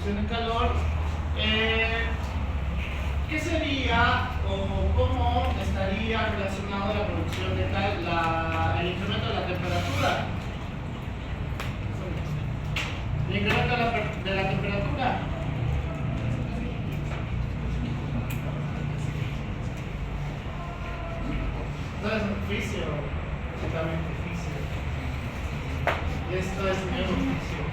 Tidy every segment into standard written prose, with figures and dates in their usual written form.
distribución de calor, ¿qué sería o cómo estaría relacionado la producción de el incremento de la temperatura? El incremento de la temperatura. Esto es un oficio, totalmente oficio. Y esto es un oficio.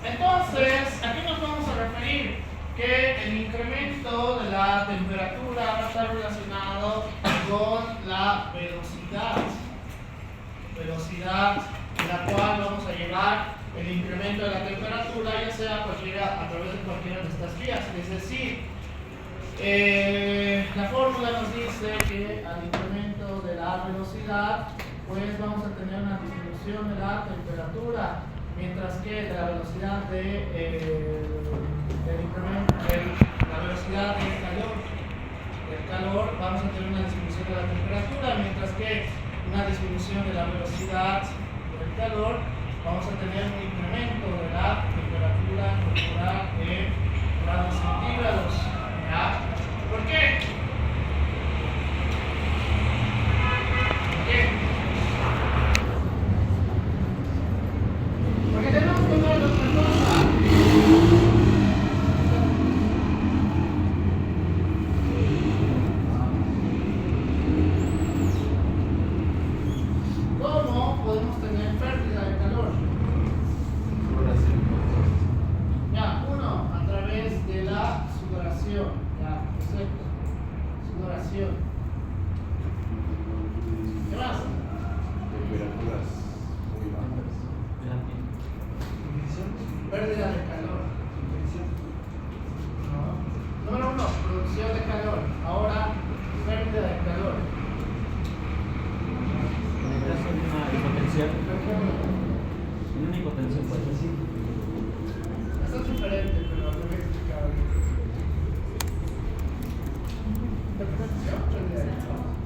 Entonces, aquí nos vamos a referir que el incremento de la temperatura va a estar relacionado con la velocidad en la cual vamos a llevar el incremento de la temperatura, ya sea a través de cualquiera de estas vías. Es decir, la fórmula nos dice que al incremento de la velocidad, pues vamos a tener una disminución de la temperatura, mientras que de la velocidad la velocidad del calor, vamos a tener una disminución de la temperatura, mientras que una disminución de la velocidad del calor, vamos a tener un incremento de la temperatura corporal en grados centígrados. ¿Ya? ¿Por qué? ¿Por qué? Porque tenemos que ver otra cosa. ¿Cómo podemos tener pérdida de calor? Ya, uno, a través de la sudoración. Ya, perfecto. Sudoración. ¿Qué más? Temperaturas muy bajas. Pérdida de calor. No. Número uno, producción de calor. Ahora, pérdida de calor. Una hipotensión puede decir. Eso es diferente, pero te voy a explicar. ¿Hipertensión? Pérdida de calor.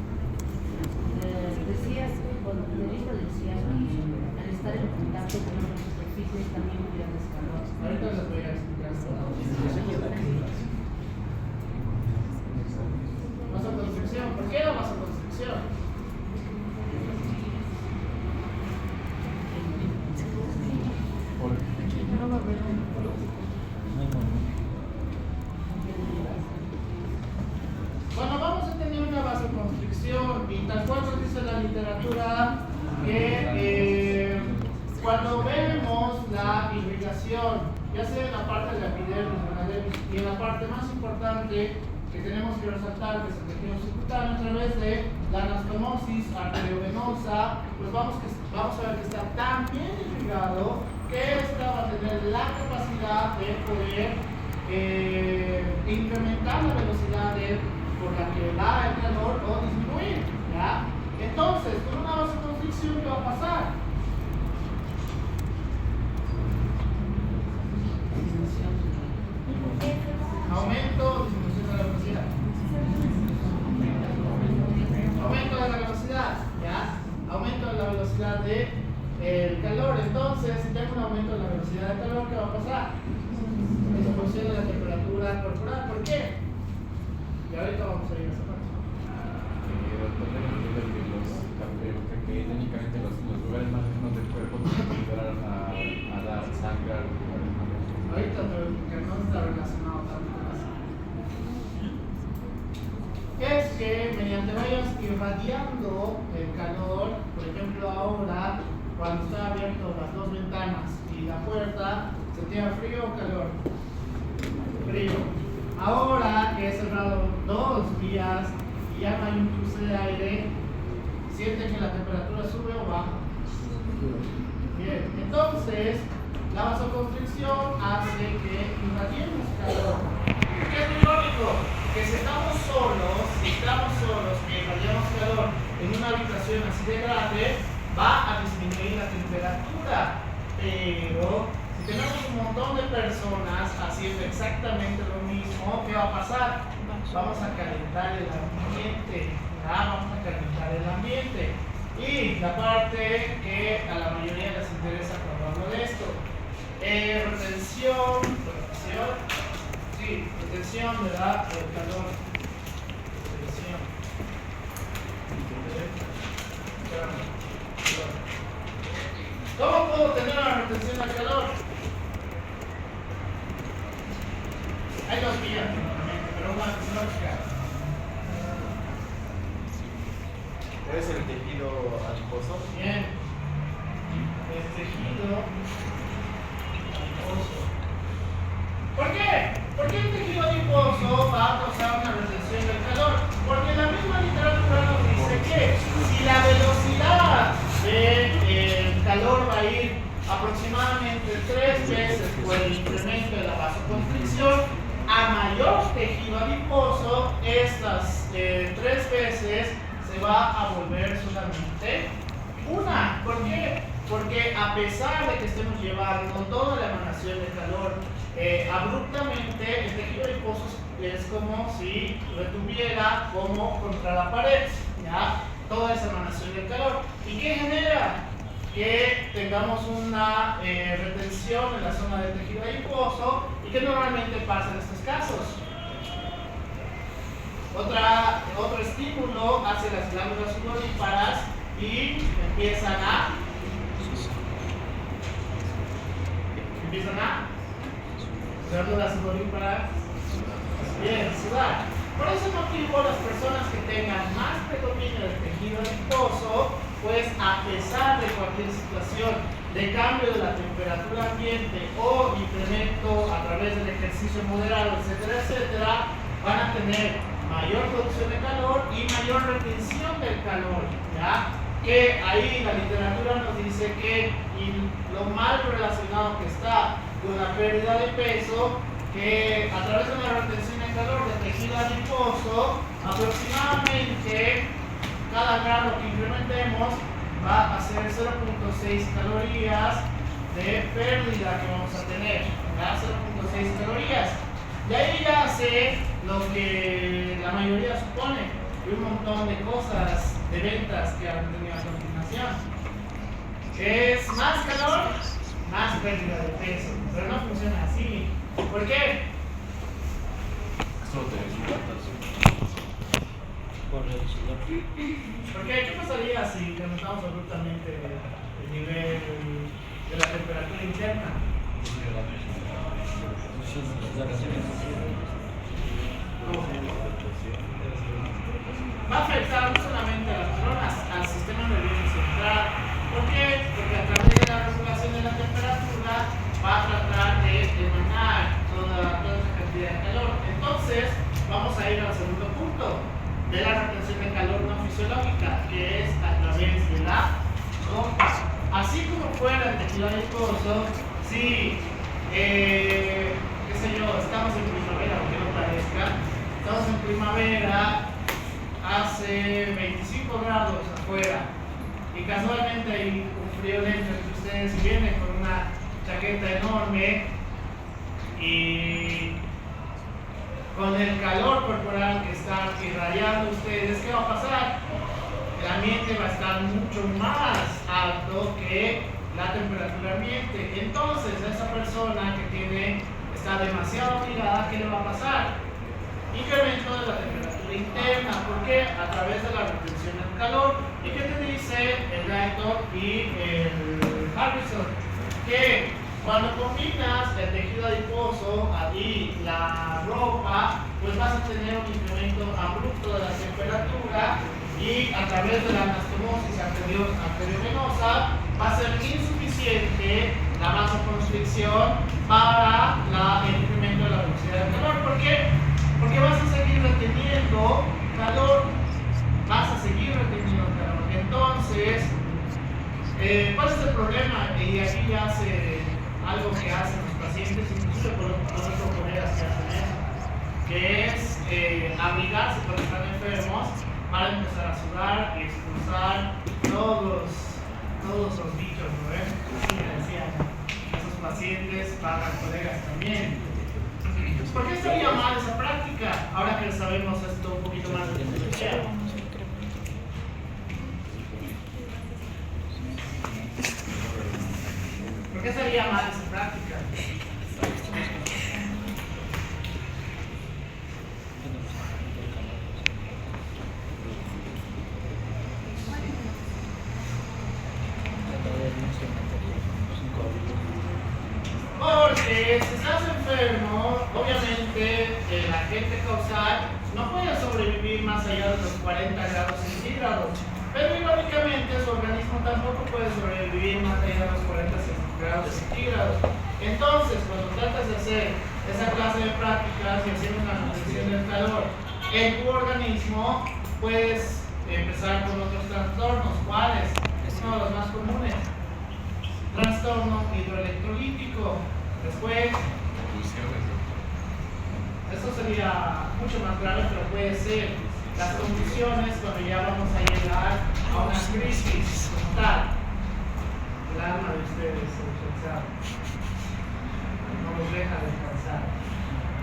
Decías, cuando Federico decía que al estar en contacto con otras superficies también pierdes calor. Ahorita les voy a explicar todo. Vasoconstricción. ¿Por qué la vasoconstricción? Bueno, vamos a tener una vasoconstricción y tal cual nos dice la literatura que cuando vemos la irrigación, ya sea en la parte de la epidermis o la dermis, y en la parte más importante que tenemos que resaltar, que es el tejido subcutáneo, a través de la anastomosis arteriovenosa, pues vamos a ver que está tan bien irrigado que esta va a tener la capacidad de poder incrementar la velocidad por la que da el calor o disminuir. ¿Ya? Entonces, con una vasoconstricción, ¿qué va a pasar? Aumento o disminución de la velocidad. Aumento de la velocidad, ¿ya? Aumento de la velocidad del calor. Entonces, si tengo un aumento de la velocidad del calor, ¿qué va a pasar? Disminución de la temperatura corporal. ¿Por qué? Y ahorita vamos a ir a esa parte. Que técnicamente los lugares más lejanos del cuerpo pueden ayudar a dar sangre a los lugares más lejanos. Ahorita, pero que no está relacionado tanto con eso. Es que mediante vayas irradiando el calor, por ejemplo ahora, cuando está abierto las dos ventanas y la puerta, ¿se tiene frío o calor? Frío. Ahora que he cerrado dos vías y ya no hay un cruce de aire, ¿sienten que la temperatura sube o baja? Bien, entonces La vasoconstricción hace que irradiemos calor. ¿Qué es muy lógico? Que si estamos solos, que irradiamos calor en una habitación así de grande, va a disminuir la temperatura. Pero si tenemos un montón de personas haciendo exactamente lo mismo, ¿qué va a pasar? Vamos a calentar el ambiente. Vamos a calentar el ambiente. Y la parte que a la mayoría les interesa cuando hablo de esto. Retención, ¿verdad? El calor. Retención. ¿Cómo puedo tener una retención del calor? Hay dos vías, pero una lógica. ¿Puede ser el tejido adiposo? Bien. El tejido adiposo. ¿Por qué? ¿Por qué el tejido adiposo va a causar una retención del calor? Porque la misma literatura nos dice que si la velocidad del calor va a ir aproximadamente 3 veces por el incremento de la vasoconstricción, a mayor tejido adiposo, estas 3 veces se va a volver solamente una. ¿Por qué? Porque a pesar de que estemos llevando toda la emanación de calor abruptamente, el tejido adiposo es como si retuviera como contra la pared, ¿ya? Toda esa emanación de calor. ¿Y qué genera? Que tengamos una retención en la zona del tejido adiposo y que normalmente pasa en estos casos. Otro estímulo hacia las glándulas sudoríparas y empiezan a glándulas sudoríparas sudar. Por ese motivo, las personas que tengan más predominio del tejido adiposo, pues a pesar de cualquier situación de cambio de la temperatura ambiente o incremento a través del ejercicio moderado, etcétera, etcétera, van a tener mayor producción de calor y mayor retención del calor, ¿ya? Que ahí la literatura nos dice que lo mal relacionado que está con la pérdida de peso, que a través de una retención de calor de tejido adiposo, aproximadamente cada grado que incrementemos va a ser 0.6 calorías de pérdida que vamos a tener, ¿ya? 0.6 calorías. Y ahí ya sé lo que la mayoría supone, y un montón de cosas de ventas que han tenido a continuación. Es más calor, más pérdida de peso, pero no funciona así. ¿Por qué? Solo te deshidratas. Porque ¿qué pasaría si incrementamos abruptamente el nivel de la temperatura interna? Va a afectar no solamente a las neuronas, al sistema nervioso central. ¿Por qué? Porque a través de la regulación de la temperatura va a tratar de emanar toda esa cantidad de calor. Entonces, vamos a ir al segundo punto de la retención de calor no fisiológica, que es a través de la ropa. Así como fuera el tejido adiposo, si qué sé yo, estamos en primavera, aunque no parezca, estamos en primavera, hace 25 grados afuera y casualmente hay un frío dentro entre ustedes y vienen con una chaqueta enorme y con el calor corporal que están irradiando ustedes, ¿qué va a pasar? El ambiente va a estar mucho más alto que la temperatura ambiente. Entonces, a esa persona que está demasiado abrigada, ¿qué le va a pasar? Incremento de la temperatura interna. ¿Por qué? A través de la retención del calor. ¿Y qué te dice el Guyton y el Harrison? Que cuando combinas el tejido adiposo y la ropa, pues vas a tener un incremento abrupto de la temperatura y a través de la anastomosis arteriovenosa va a ser insuficiente la vasoconstricción para el incremento de la velocidad del calor. ¿Por qué? Porque vas a seguir reteniendo calor. Entonces, ¿cuál es el problema? Y aquí ya se algo que hacen los pacientes, incluso con otros colegas que hacen eso, que es abrigarse cuando están enfermos para empezar a sudar y expulsar todos los bichos, ¿no ven? Así me decían esos pacientes para colegas también. ¿Por qué estaría mal esa práctica? Ahora que sabemos esto un poquito más de tecnología. ¿Por qué estaría mal esa práctica? Porque si estás enfermo, obviamente el agente causal no puede sobrevivir más allá de los 40 grados centígrados, pero irónicamente su organismo tampoco puede sobrevivir más allá de los 40 grados centígrados. Entonces, cuando tratas de hacer esa clase de prácticas y hacer una reducción del calor en tu organismo, puedes empezar con otros trastornos. ¿Cuáles? Es uno de los más comunes. Trastorno hidroelectrolítico. Después, eso sería mucho más grave, pero puede ser las condiciones cuando ya vamos a llegar a una crisis total. El alma de ustedes no los deja descansar.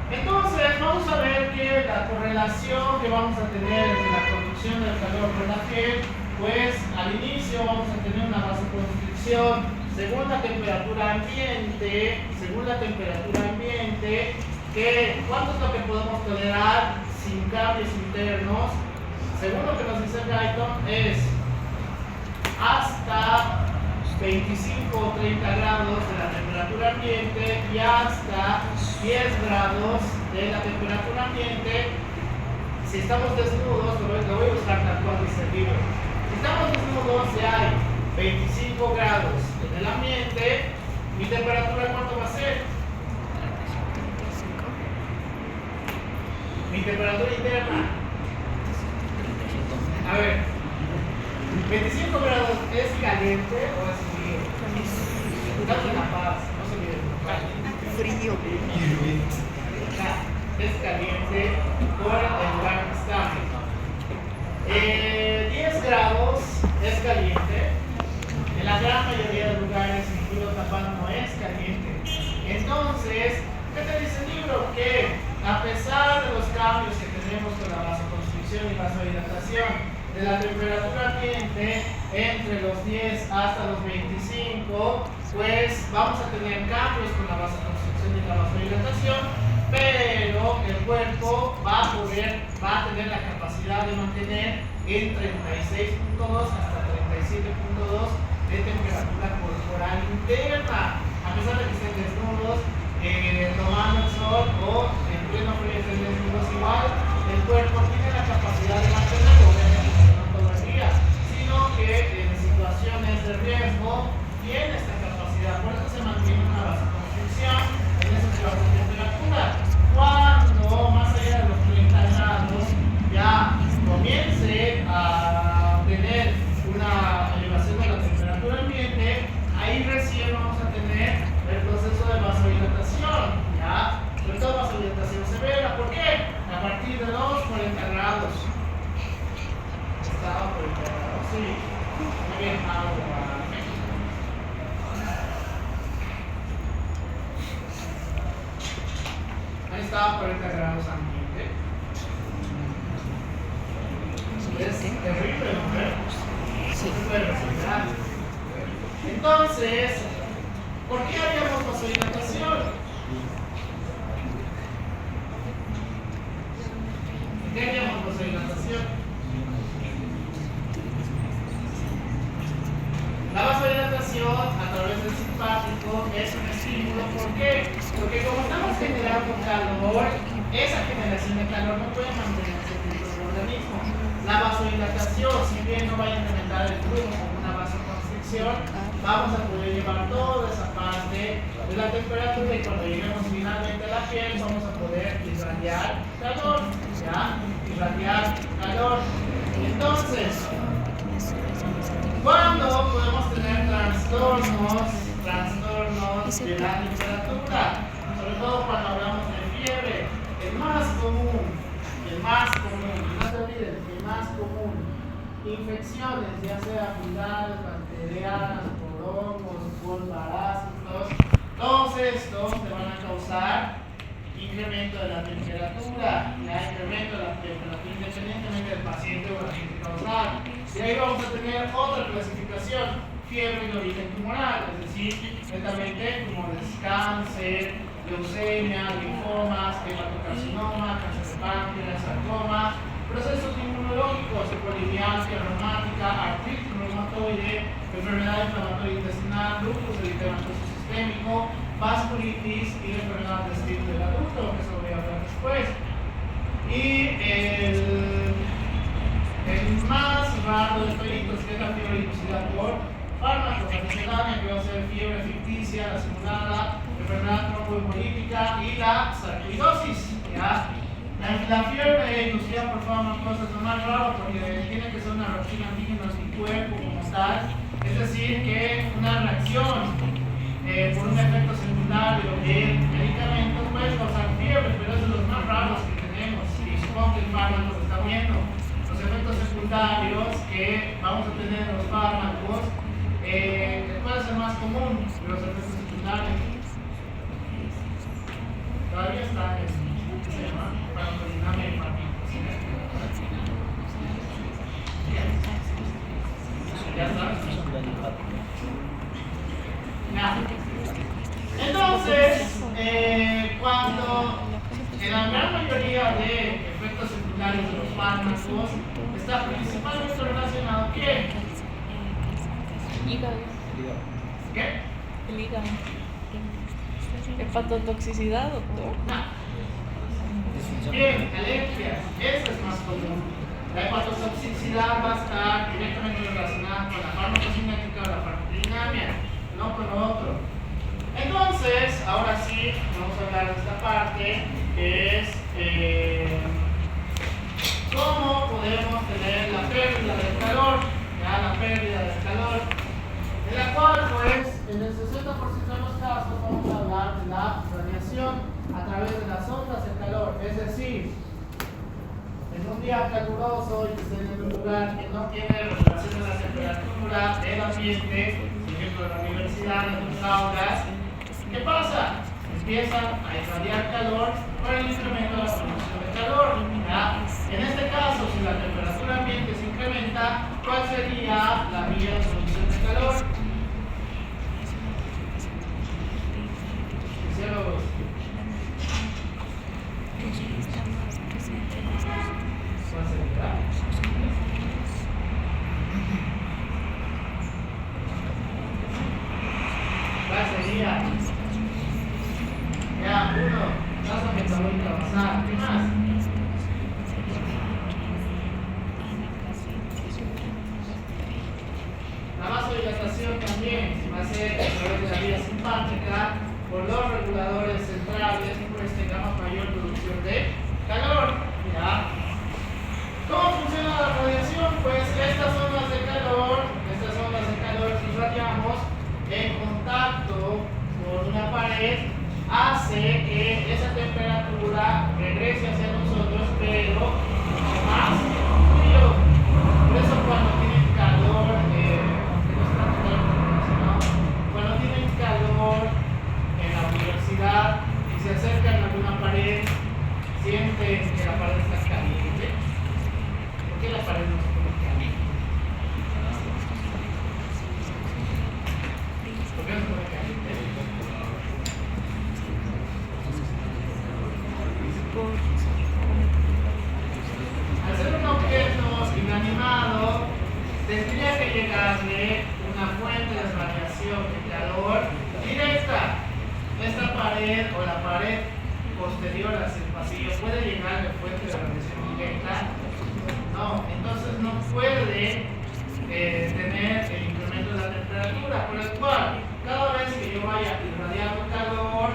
Entonces, vamos a ver que la correlación que vamos a tener entre la conducción del calor con la piel, pues al inicio vamos a tener una vasoconstricción según la temperatura ambiente, que ¿cuánto es lo que podemos tolerar sin cambios internos? Según lo que nos dice Guyton, es hasta 25 o 30 grados de la temperatura ambiente y hasta 10 grados de la temperatura ambiente. Si estamos desnudos, lo voy a buscar tal cual dice el libro. Si estamos desnudos y hay 25 grados en el ambiente, ¿mi temperatura cuánto va a ser? Mi temperatura interna. A ver, 25 grados ¿es caliente o es frío? Estamos en La Paz, no se olviden. Frío. Es caliente por el lugar que estamos. 10 grados es caliente. En la gran mayoría de lugares, incluido Tapán, no es caliente. Entonces, ¿qué te dice el libro? Que a pesar de los cambios que tenemos con la vasoconstricción y vasodilatación de la temperatura ambiente entre los 10 hasta los 25, pues vamos a tener cambios con la vasoconstricción y la vasodilatación, pero el cuerpo va a tener la capacidad de mantener en 36.2 hasta 37.2 de temperatura corporal interna, a pesar de que estén desnudos, tomando el sol o en pleno frío estén desnudos igual, el cuerpo tiene la capacidad de mantenerlo, obviamente no todo el día, sino que en situaciones de riesgo tiene esta capacidad, por eso se mantiene una vasoconstricción en esos grados de temperatura. Cuando más allá de los 30 grados ya comience a tener una elevación de la temperatura ambiente, ahí recién vamos a tener el proceso de vasodilatación, ¿ya? Sobre todo vasodilatación severa. ¿Por qué? A partir de los 40 grados. Estaba 40 grados, sí. Muy bien, agua. Ahí estaba 40 grados ambiente. Es terrible, ¿no? Sí. No se puede respirar. Entonces, ¿por qué haríamos vasodilatación? ¿Por qué haríamos vasodilatación? La vasodilatación a través del simpático es un estímulo. ¿Por qué? Porque como estamos generando calor, esa generación de calor no puede mantenerse dentro del organismo. La vasodilatación, si bien no va a incrementar el flujo como una vasoconstricción, vamos a poder llevar toda esa parte de la temperatura y cuando lleguemos finalmente a la piel vamos a poder irradiar calor, ¿ya? Irradiar calor. Entonces, ¿cuándo podemos tener trastornos de la temperatura, sobre todo cuando hablamos de fiebre. El más común, no se olviden, el más común, infecciones, ya sea virales, bacterianas, por hongos, por parásitos, todos estos te van a causar incremento de la temperatura, incremento de la temperatura independientemente del paciente o el agente causal. Y ahí vamos a tener otra clasificación, fiebre de origen tumoral, es decir, netamente tumores, cáncer, leucemia, linfomas, hepatocarcinoma, cáncer de páncreas, sarcoma, procesos inmunológicos, polimialgia reumática, artritis reumatoide, enfermedad inflamatoria intestinal, lupus eritematoso sistémico, vasculitis y la enfermedad de estilo del adulto, que eso voy a hablar después. Y el más raro de peritos, que es la fiebre inducida por fármacos, la miscelánea, que va a ser fiebre ficticia, la simulada, enfermedad tromboembolítica y la sarcoidosis. ¿Ya? La fiebre inducida por fármacos es lo más raro porque tiene que ser una reacción antígena anticuerpo como tal, es decir, que una reacción por un efecto secundario del medicamento puede causar fiebre, pero eso es los más raros que tenemos y supongo que el fármaco lo está viendo. Los efectos secundarios que vamos a tener en los fármacos puede ser más común que los efectos secundarios. Todavía está en ¿qué se llama? Farmacodinamia y ¿ya está? Entonces, cuando en la gran mayoría de efectos secundarios de los fármacos está principalmente relacionado ¿qué? Hígado. ¿Qué? El hígado. Hepatotoxicidad, doctor. No. Bien, alergias, eso es más común. La hepatotoxicidad va a estar directamente relacionada con la farmacocinética o la farmacodinamia, no con lo otro. Entonces, ahora sí, vamos a hablar de esta parte, que es cómo podemos tener la pérdida del calor, ya la pérdida del calor, en la cual, pues, en el 60% de los casos vamos a hablar de la radiación a través de las ondas de calor, es decir, en un día caluroso y que estén en un lugar que no tiene regulación de la temperatura del ambiente, por ejemplo, en la universidad, en las aulas, ¿qué pasa? Empiezan a irradiar calor por el incremento de la producción de calor. ¿Ya? En este caso, si la temperatura ambiente se incrementa, ¿cuál sería la vía de producción de calor? Fisiólogos. ¿Cuál sería? ¿Cuál sería? Ya, uno, tasa metabólica basal. ¿Qué más? La vasodilatación también va a ser a través de la vía simpática por los reguladores centrales, pues tengamos mayor producción de calor. ¿Ya? ¿Cómo funciona la radiación? Pues estas ondas de calor que irradiamos en contacto con una pared hace que esa temperatura regrese hacia nosotros, pero más frío. Por eso cuando tienen calor, cuando tienen calor en la universidad y se acercan a alguna pared, sienten que la pared está caliente. ¿Por qué la pared no se pone caliente? ¿Por qué no se pone caliente? Al ser un objeto inanimado, tendría que llegarle una fuente de radiación de calor directa. Esta pared o la pared posterior hacia el pasillo puede llegarle fuente de radiación directa. No, entonces no puede tener el incremento de la temperatura, por el cual cada vez que yo vaya irradiando calor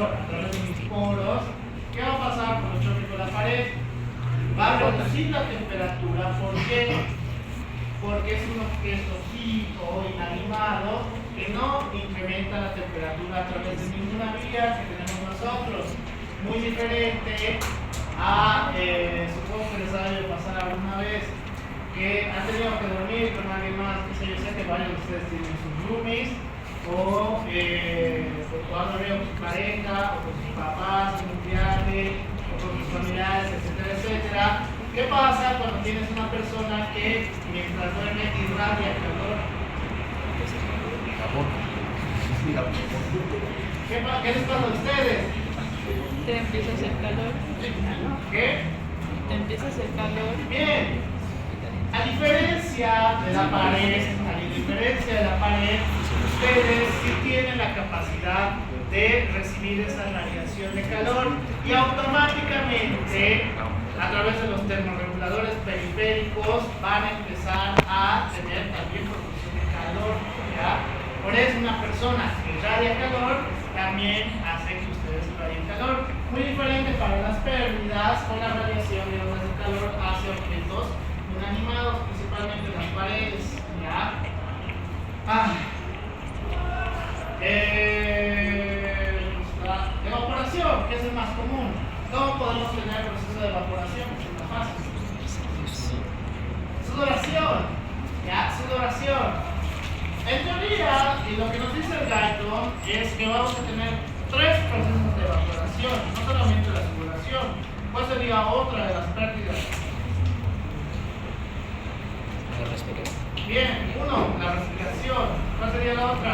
a través de mis poros, ¿qué va a pasar con el choque con la pared? Va a reducir la temperatura. ¿Por qué? Porque es un objeto fijo, inanimado, que no incrementa la temperatura a través de ninguna vía que tenemos nosotros. Muy diferente a, supongo que les ha de pasar alguna vez, que han tenido que dormir con alguien más, que sé yo, sé que varios de ustedes tienen sus roomies, o han dormido con su pareja, o con sus papás en un viaje, o con sus familiares, etcétera, etcétera. ¿Qué pasa cuando tienes una persona que mientras duerme irradia calor? ¿Qué les pasa a ustedes? Te empieza a hacer calor. ¿Qué? Te empieza a hacer calor. Bien. A diferencia de la pared, ustedes sí tienen la capacidad de recibir esa radiación de calor y automáticamente a través de los termorreguladores periféricos van a empezar a tener también producción de calor, ¿ya? Por eso una persona que irradia calor también hace que ustedes irradien calor. Muy diferente para las pérdidas con la radiación de ondas de calor hacia objetos inanimados, principalmente las paredes, ¿ya? Evaporación, que es el más común. ¿Cómo podemos tener el proceso de evaporación? Es más fácil. Sudoración, ¿ya? Sudoración. En teoría, y lo que nos dice el Guyton es que vamos a tener 3 procesos de evaporación, no solamente la sudoración. ¿Cuál sería otra de las pérdidas? La respiración. Bien, 1, la respiración. ¿Cuál sería la otra?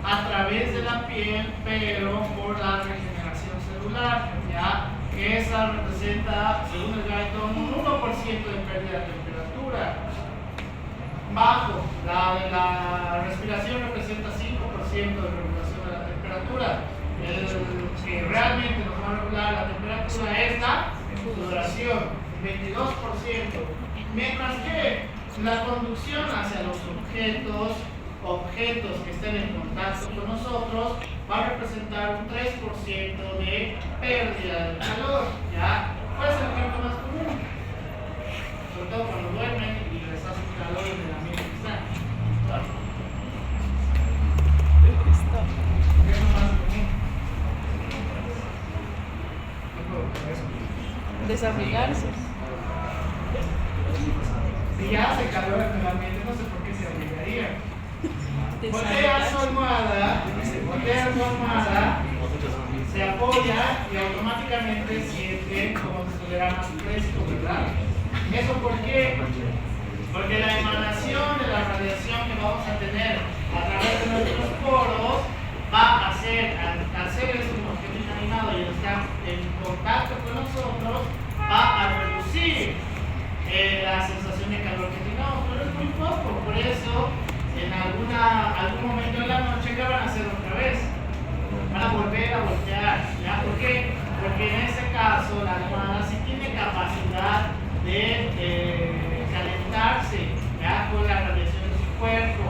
A través de la piel, pero por la regeneración celular, ¿ya? Que esa representa, según el Guyton, un 1% de pérdida de temperatura. Bajo, la respiración representa 5% de regulación de la temperatura. El que realmente nos va a regular la temperatura es la sudoración, 22%. Mientras que la conducción hacia los objetos que estén en contacto con nosotros va a representar un 3% de pérdida de calor, ¿ya? ¿Cuál es el ejemplo más común? Sobre todo cuando duermen y les hace calor en el ambiente que están. ¿Qué es lo más común? No puedo con eso. Desabrigarse. Si ya hace calor en el ambiente, no sé por qué se abrigaría. Voltea su almohada, se apoya y automáticamente siente como si estuviera más fresco, ¿verdad? ¿Eso por qué? Porque la emanación de la radiación que vamos a tener a través de nuestros poros va a hacer, al ser esto un objeto inanimado y estar en contacto con nosotros, va a reducir la sensación de calor que tengamos, pero es muy poco. Por eso en algún momento en la noche, ¿qué van a hacer otra vez? Van a volver a voltear, ¿ya? ¿Por qué? Porque en ese caso la almohada sí tiene capacidad de calentarse, ¿ya? Con la radiación de su cuerpo.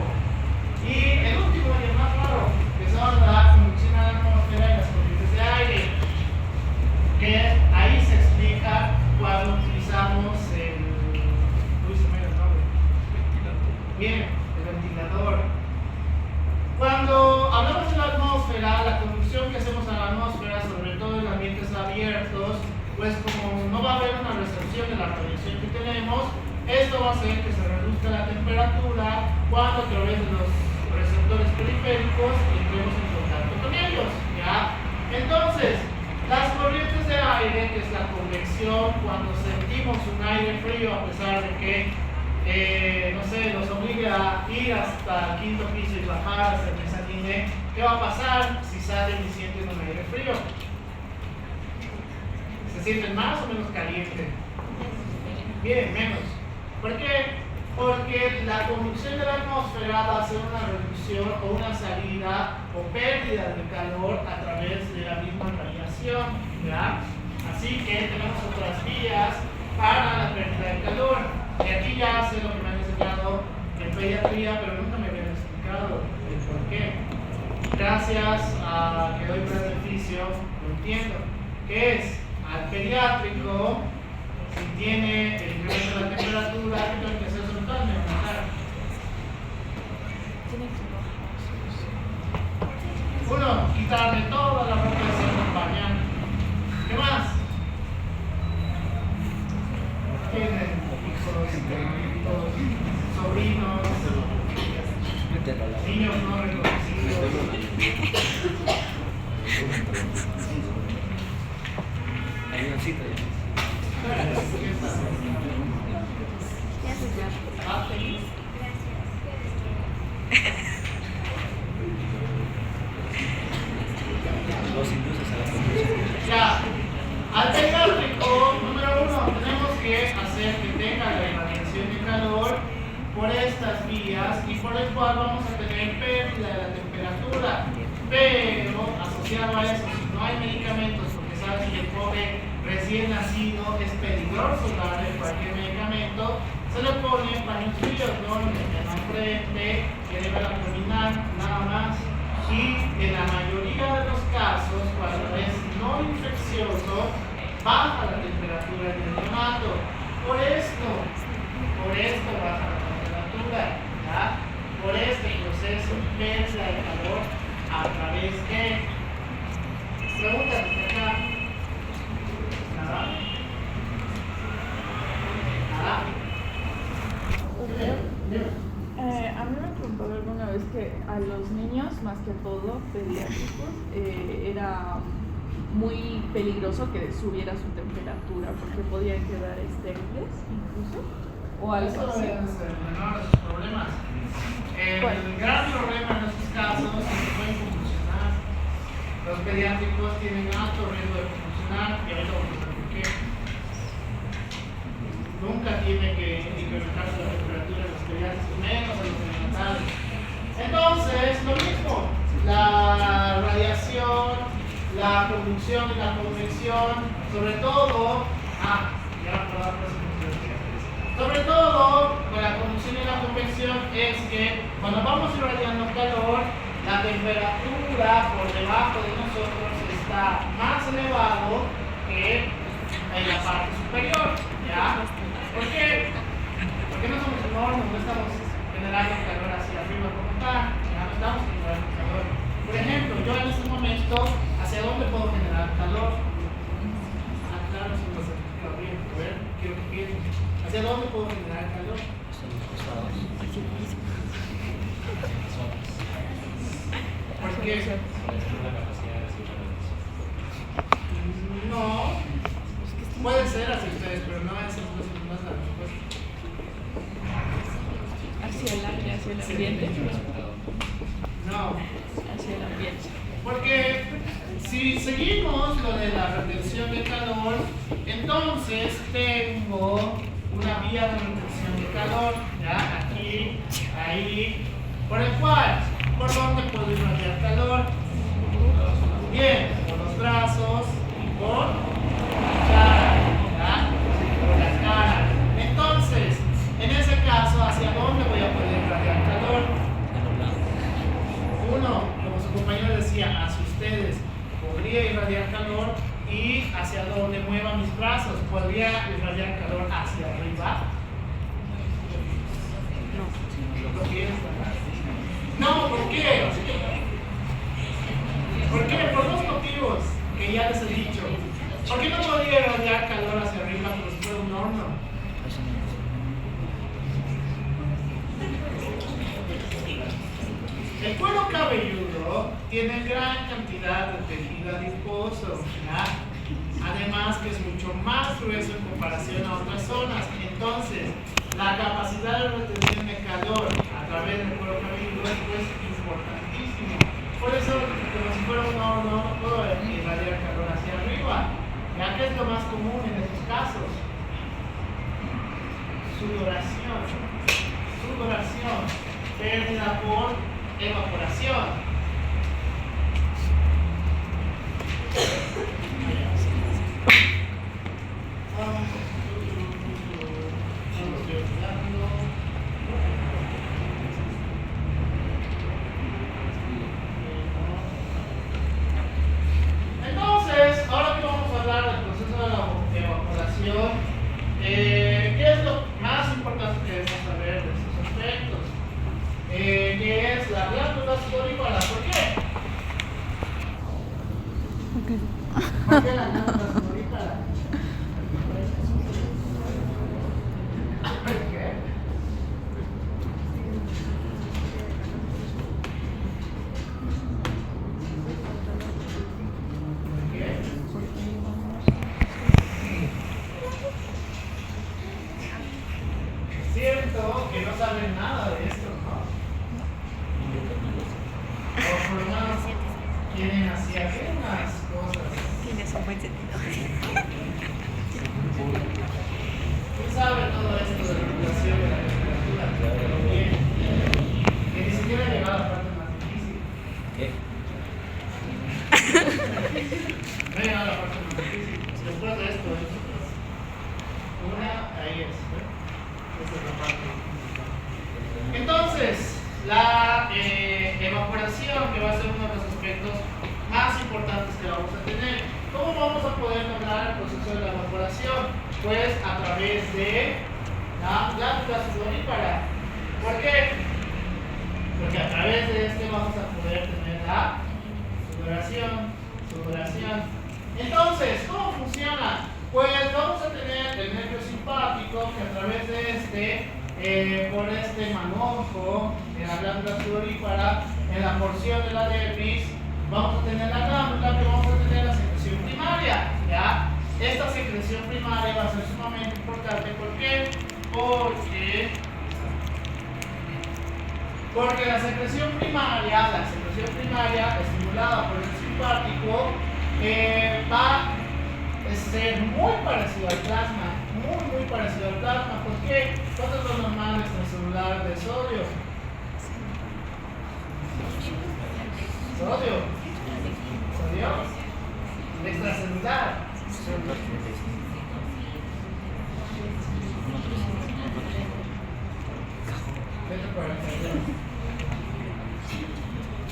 Y el último y el más raro, que son la conducción a la atmósfera y las corrientes de aire, que ahí se explica cuando utilizamos el... Uy, se me dio el nombre. Bien. Ventilador. Cuando hablamos de la atmósfera, la conducción que hacemos a la atmósfera, sobre todo en ambientes abiertos, pues como no va a haber una recepción de la radiación que tenemos, esto va a hacer que se reduzca la temperatura cuando a través de los receptores periféricos entremos en contacto con ellos, ¿ya? Entonces, las corrientes de aire, que es la convección, cuando sentimos un aire frío a pesar de que no sé, nos obliga a ir hasta el 5.º piso y bajar hasta el mezzanine, ¿qué va a pasar si salen y sienten un aire frío? ¿Se sienten más o menos caliente? Bien, menos. ¿Por qué? Porque la conducción de la atmósfera va a ser una reducción o una salida o pérdida de calor a través de la misma radiación, ¿ya? Así que tenemos otras vías para la pérdida de calor. Y aquí ya sé lo que me han enseñado en pediatría, pero nunca me habían explicado el por qué. Gracias a que doy un beneficio, lo entiendo. ¿Qué es? Al pediátrico, si tiene el incremento de la temperatura, ¿qué tengo que hacer? Soltarme quitarle toda la ropa de ser bañar. ¿Qué más? Tienen hijos, nietos, sobrinos, niños no reconocidos. ¿Qué haces ya? Ah, feliz. Ya, al pediátrico, número 1, tenemos que hacer que tenga la irradiación de calor por estas vías y por el cual vamos a tener pérdida de la temperatura. Pero asociado a eso, si no hay medicamentos, porque sabes que el pobre recién nacido es peligroso darle cualquier medicamento, se le ponen paños fríos, ¿no? En frente, que debe abdominal, nada más. Y en la mayoría de los casos, cuando es no infeccioso, baja la temperatura del neonato. Por esto baja la temperatura, ¿ya? Por este proceso pérdida de calor a través de. Preguntas de acá. Nada. Nada. A mí me preguntó alguna vez que a los niños, más que todo pediátricos, era muy peligroso que subiera su temperatura porque podían quedar estériles incluso o algo Esto así. es el menor de sus problemas. El gran problema en estos casos es que pueden convulsionar. Los pediátricos tienen alto riesgo de convulsionar y ahorita vamos a ver por qué. Nunca tiene que incrementarse la temperatura de los pediátricos, menos en los neonatales. Entonces, lo mismo, la radiación, la conducción y la convección, sobre todo, sobre todo con la conducción y la convección es que cuando vamos irradiando calor, la temperatura por debajo de nosotros está más elevado que en la parte superior, ¿ya? ¿Por qué? Porque no somos un horno, no estamos generando calor hacia arriba como tal, ya no estamos generando calor. Por ejemplo, yo en este momento, ¿hacia dónde puedo generar calor? Claro, si no se bien, a ver, quiero que piensen. ¿Hacia dónde puedo generar calor? ¿Por qué? No, puede ser así ustedes, pero no es más la respuesta. Hacia el aire, hacia el ambiente. No, Hacia el ambiente. porque si seguimos lo de la retención de calor, entonces tengo una vía de retención de calor, ya aquí, ahí, por el cual, ¿por dónde puedo irradiar calor? Bien, por los brazos y por la cara, ¿ya? Por la cara. Entonces, en ese caso, ¿hacia dónde voy a poder irradiar calor? Uno, como su compañero decía, hacia ustedes, podría irradiar calor y hacia donde mueva mis brazos, podría irradiar calor hacia arriba. No. ¿Lo piensan? No, ¿por qué? ¿Por qué? Por dos motivos que ya les he dicho. ¿Por qué no podría irradiar calor hacia arriba como si fuera un horno? El cuero cabelludo tiene gran cantidad de tejido adiposo, ¿ya? Además que es mucho más grueso en comparación a otras zonas. Entonces, la capacidad de retención de calor a través del cuero cabelludo es importantísimo. Por eso, como si fuera un horno, puedo irradiar calor hacia arriba. ¿Ya? ¿Qué es lo más común en estos casos? Sudoración. Sudoración. Pérdida por evaporación. Entonces, ahora que vamos a hablar del proceso de la evaporación, ¿qué es lo más importante que debemos saber de estos aspectos? Que es la glándula sudorípara. ¿Por qué? ¿Por qué la glándula sudorípara? ¿Por qué? Cierto que no saben nada de esto, ¿no? O por lo menos tienen así algunas cosas. Tienes un buen sentido. ¿Quién sabe todo esto de la regulación de la temperatura? Pero bien, que ni siquiera ha llegado a la parte más difícil. ¿Qué? No ha llegado a la parte más difícil. Después de esto, ahí es. Esa es la parte. Entonces, la evaporación, que va a ser uno de los aspectos más importantes que vamos a tener. ¿Cómo vamos a poder lograr el proceso de la evaporación? Pues a través de la glándula sudorípara. ¿Por qué? Porque a través de este vamos a poder tener la sudoración. Entonces, ¿cómo funciona? Pues vamos a tener el nervio simpático que a través de por este manojo de la glándula sudorípara, en la porción de la dermis, vamos a tener la glándula, que vamos a tener la secreción primaria, ¿ya? Esta secreción primaria va a ser sumamente importante. ¿Por qué? Porque la secreción primaria estimulada por el simpático va a ser muy parecido al plasma, muy parecido al plasma. ¿Por qué? ¿Cuánto es lo normal extracelular de sodio? Sodio extracelular.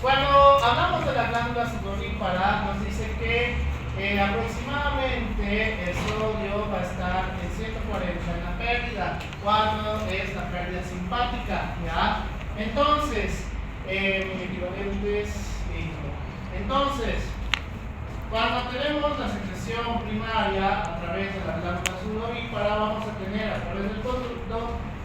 Cuando hablamos de la glándula sudorípara, nos dice que aproximadamente el sodio va a estar en 140 en la pérdida, cuando es la pérdida simpática, ¿ya? Entonces, entonces, cuando tenemos la secreción primaria a través de la glándula sudorípara, vamos a tener a través del conducto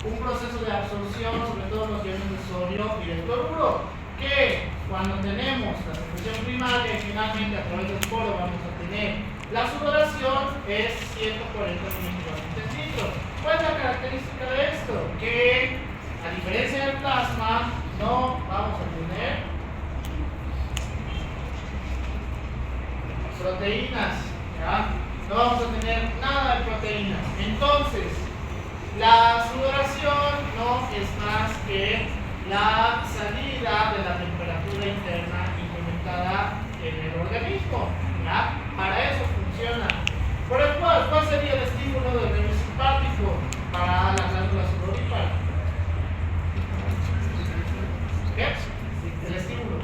un proceso de absorción, sobre todo los iones de sodio y de cloruro, que cuando tenemos la secreción primaria y finalmente a través del poro vamos a tener la sudoración, es 140 microlitros. ¿Cuál es la característica de esto? Que a diferencia del plasma, no vamos a tener proteínas, ¿ya? No vamos a tener nada de proteínas. Entonces, la sudoración no es más que la salida de la temperatura interna incrementada en el organismo, ¿ya? Para eso funciona. Por el cual, ¿cuál sería el estímulo del nervio simpático para la glándula sudorípara? ¿Qué? El estímulo.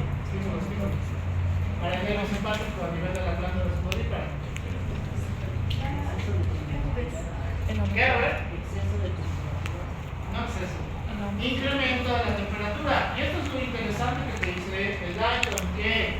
Para el nervio simpático a nivel de la glándula sudorípara. ¿Qué? A ver. No exceso. Incremento de la temperatura. Y esto es lo interesante que te dice el Dayton, que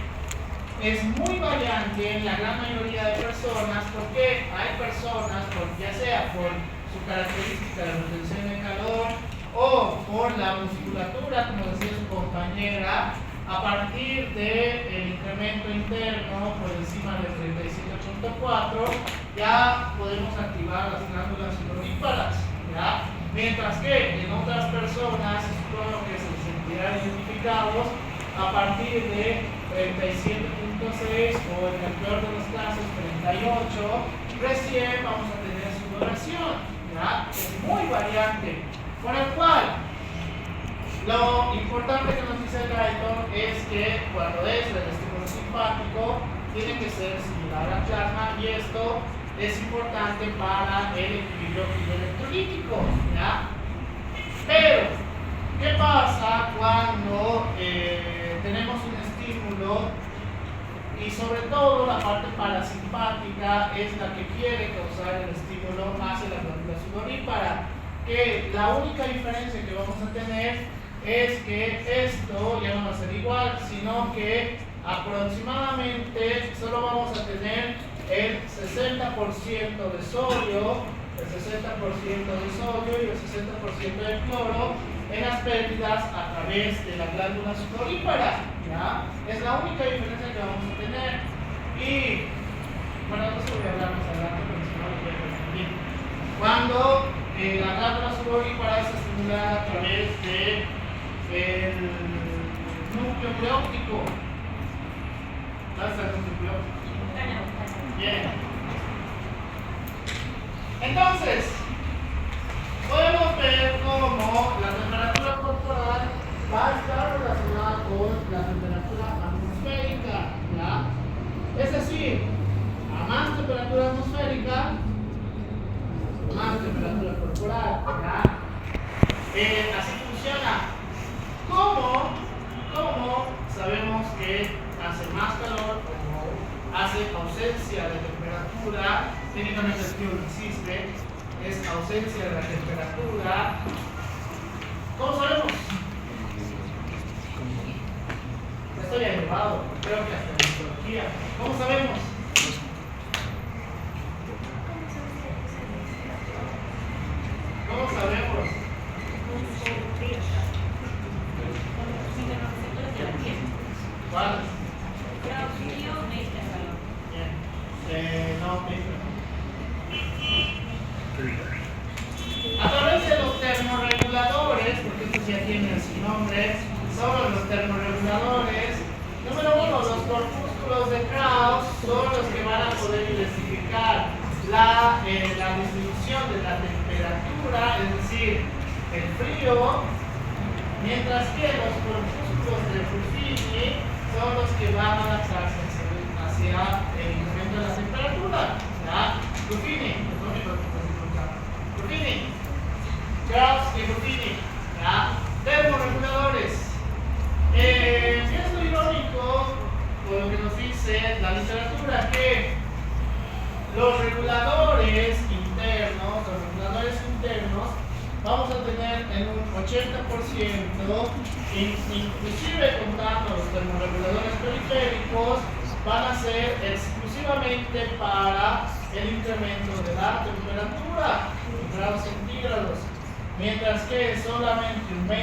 es muy variante en la gran mayoría de personas, porque hay personas, ya sea por su característica de retención de calor o por la musculatura, como decía su compañera, a partir del incremento interno por encima del 37.4, ya podemos activar las glándulas sudoríparas, ¿ya? Mientras que en otras personas, supongo que se sentirán identificados a partir de 37.6 o en el peor de los casos 38, recién vamos a tener sudoración, ¿ya? Es muy variante, por el cual lo importante que nos dice Dayton es que cuando es el estímulo simpático tiene que ser similar al plasma, y esto es importante para el equilibrio electrolítico, ¿ya? Pero, ¿qué pasa cuando tenemos un estímulo y sobre todo la parte parasimpática es la que quiere causar el estímulo hacia la glándula sudorípara? Que la única diferencia que vamos a tener es que esto ya no va a ser igual, sino que aproximadamente solo vamos a tener el 60% de sodio, el 60% de sodio y el 60% de cloro en las pérdidas a través de la glándula sudorípara, ¿ya? Es la única diferencia que vamos a tener. Y bueno, eso voy a hablar más adelante porque si no lo voy a confundir. Cuando la glándula sudorípara es estimulada a través del núcleo pleóptico. ¿Dónde está el núcleo pleóptico? Bien. Entonces, podemos ver cómo la temperatura corporal va a estar relacionada con la temperatura atmosférica, ¿ya? Es decir, a más temperatura atmosférica, más temperatura corporal, ¿ya? Así funciona. ¿Cómo sabemos que hace más calor o hace ausencia de temperatura? Técnicamente el frío no existe, es ausencia de la temperatura. ¿Cómo sabemos? Esto ya he llevado, creo que hasta en psicología. ¿Cómo sabemos? ¿Cómo sabemos? ¿Cuál? Bien. No, a través de los termorreguladores, porque estos ya tienen su nombre, son los termorreguladores. Número 1, los corpúsculos de Krauss son los que van a poder identificar la distribución de la temperatura, es decir, el frío, mientras que los corpúsculos de Ruffini son los que van a adaptarse hacia el incremento de la temperatura. ¿Ya? Ruffini, Krauss y Ruffini, ¿ya? Termorreguladores. ¿Qué es lo irónico con lo que nos dice la literatura? Que los reguladores internos, vamos a tener en un 80%, inclusive contando los termorreguladores periféricos, van a ser exclusivamente para el incremento de la temperatura en grados centígrados, mientras que solamente un 20%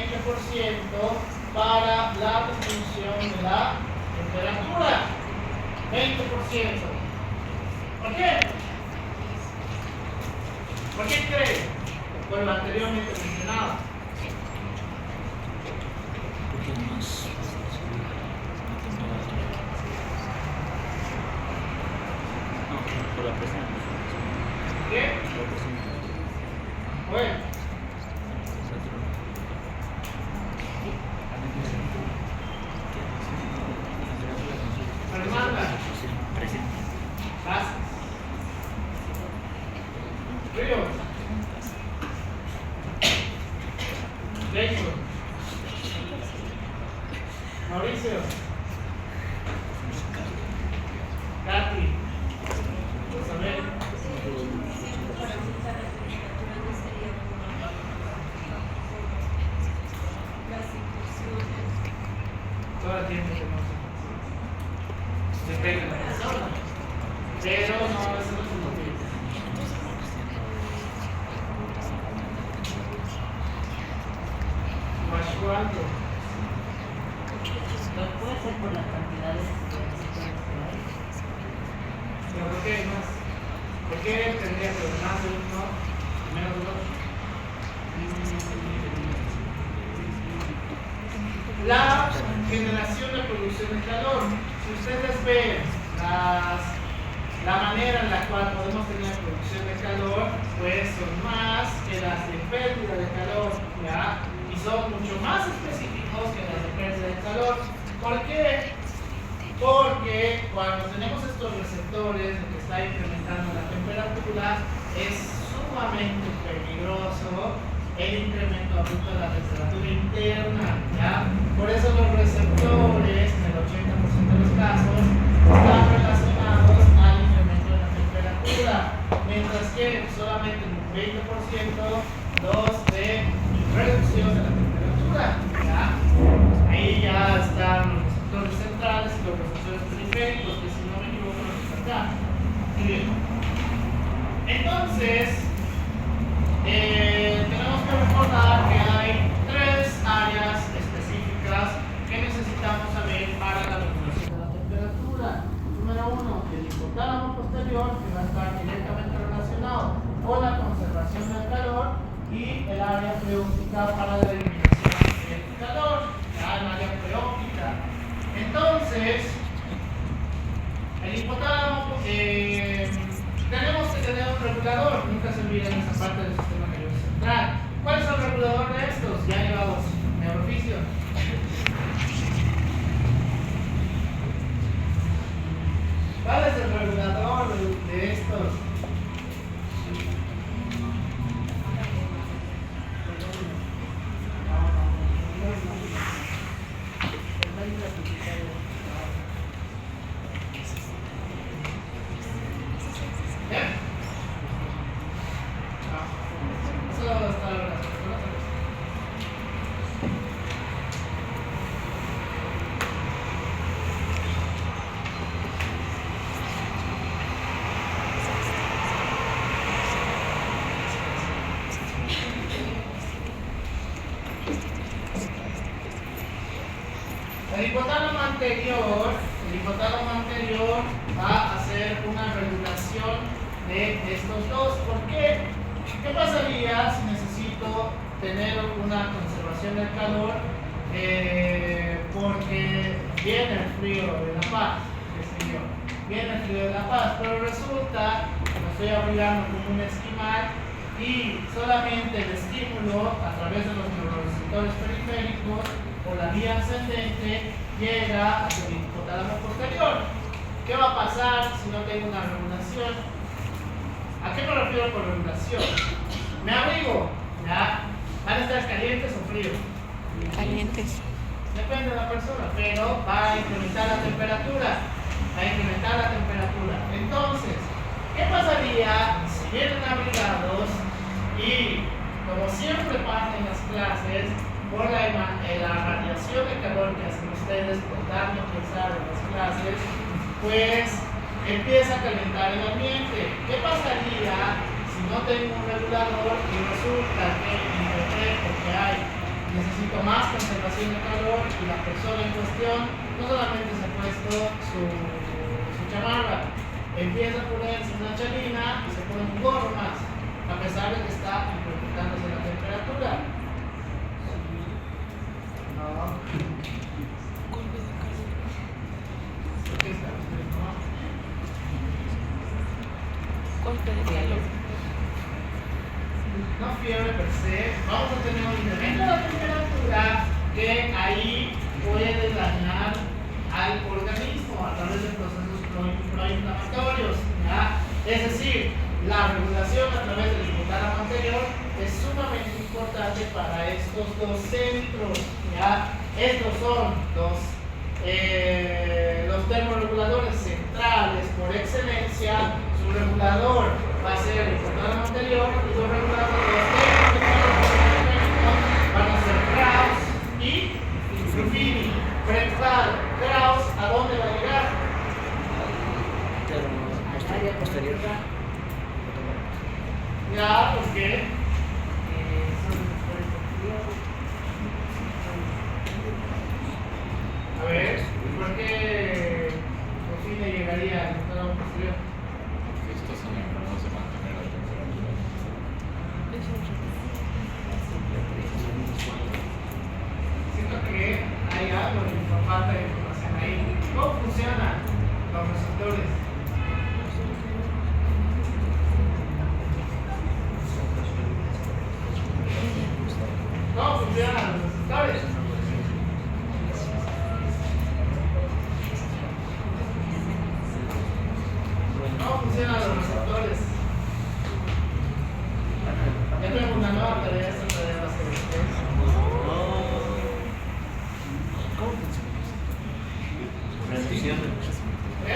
para la distribución de la temperatura. 20%. ¿Por qué? ¿Por qué creen? Por lo anteriormente mencionado. Por la presión. ¿Qué? Bueno. Fernanda. Gracias. Ríos. Jason. Mauricio. Katy. Isabel. Todo el tiempo depende de la persona, pero no, eso no es un motivo. ¿Cuánto? No puede ser por la cantidad de ¿Pero por qué hay más? ¿Por qué tendría que haber más de uno y menos de otro? La generación de producción de calor. Si ustedes ven la manera en la cual podemos tener producción de calor, pues son más que las de pérdida de calor, ¿ya? Y son mucho más específicos que las de pérdida de calor. ¿Por qué? Porque cuando tenemos estos receptores de que está incrementando la temperatura, es sumamente peligroso el incremento abrupto de la temperatura interna, ¿ya? Por eso los receptores, en el 80% de los casos, están relacionados al incremento de la temperatura, mientras que solamente en un 20% los de reducción de la temperatura, ¿ya? Ahí ya están los receptores centrales y los receptores atención. ¿Cuál es el regulador de estos? ¿Bien? Eso está relacionado. El hipotálamo anterior va a hacer una regulación de estos dos. ¿Por qué? ¿Qué pasaría si necesito tener una conservación del calor? Porque viene el frío de La Paz, qué sé yo, viene el frío de La Paz, pero resulta que me estoy abrigando como un esquimal y solamente el estímulo a través de los neuroreceptores periféricos por la vía ascendente llega hacia el hipotálamo posterior. ¿Qué va a pasar si no tengo una regulación? ¿A qué me refiero por regulación? Me abrigo, ¿ya? ¿Van a estar calientes o fríos? Calientes. Depende de la persona, pero va a incrementar la temperatura. Va a incrementar la temperatura. Entonces, ¿qué pasaría si vienen abrigados y, como siempre pasa en las clases, por la radiación de calor que hacen ustedes por darme a pensar en las clases, pues empieza a calentar el ambiente? ¿Qué pasaría si no tengo un regulador y resulta que interpreto que necesito más conservación de calor y la persona en cuestión no solamente se ha puesto su chamarra, empieza a ponerse una chalina y se pone un gorro más, a pesar de que está incrementándose la temperatura? No. ¿Qué está? Golpe de calor. No fiebre per se, vamos a tener un incremento de la temperatura que ahí puede dañar al organismo a través de procesos proinflamatorios, ¿ya? Es decir, la regulación a través del hipotálamo anterior es sumamente importante para estos dos centros, ¿ya? Estos son los termorreguladores centrales por excelencia. Su regulador va a ser el hipotálamo anterior y los reguladores van a ser Krauss y Ruffini. Krauss, ¿a dónde va a llegar? Posterior. Ya, ¿por qué? A ver, ¿por qué Ruffini llegaría al hipotálamo posterior? Estos son encargados de mantener la temperatura. Siento que hay algo de falta de información ahí. ¿Cómo funcionan los receptores? ¿Cómo funcionan los receptores? ¿Cómo funcionan los receptores? Ya tengo una nueva tarea, esta tarea va a ser después. ¿Cómo funciona? Reducción. ¿Eh?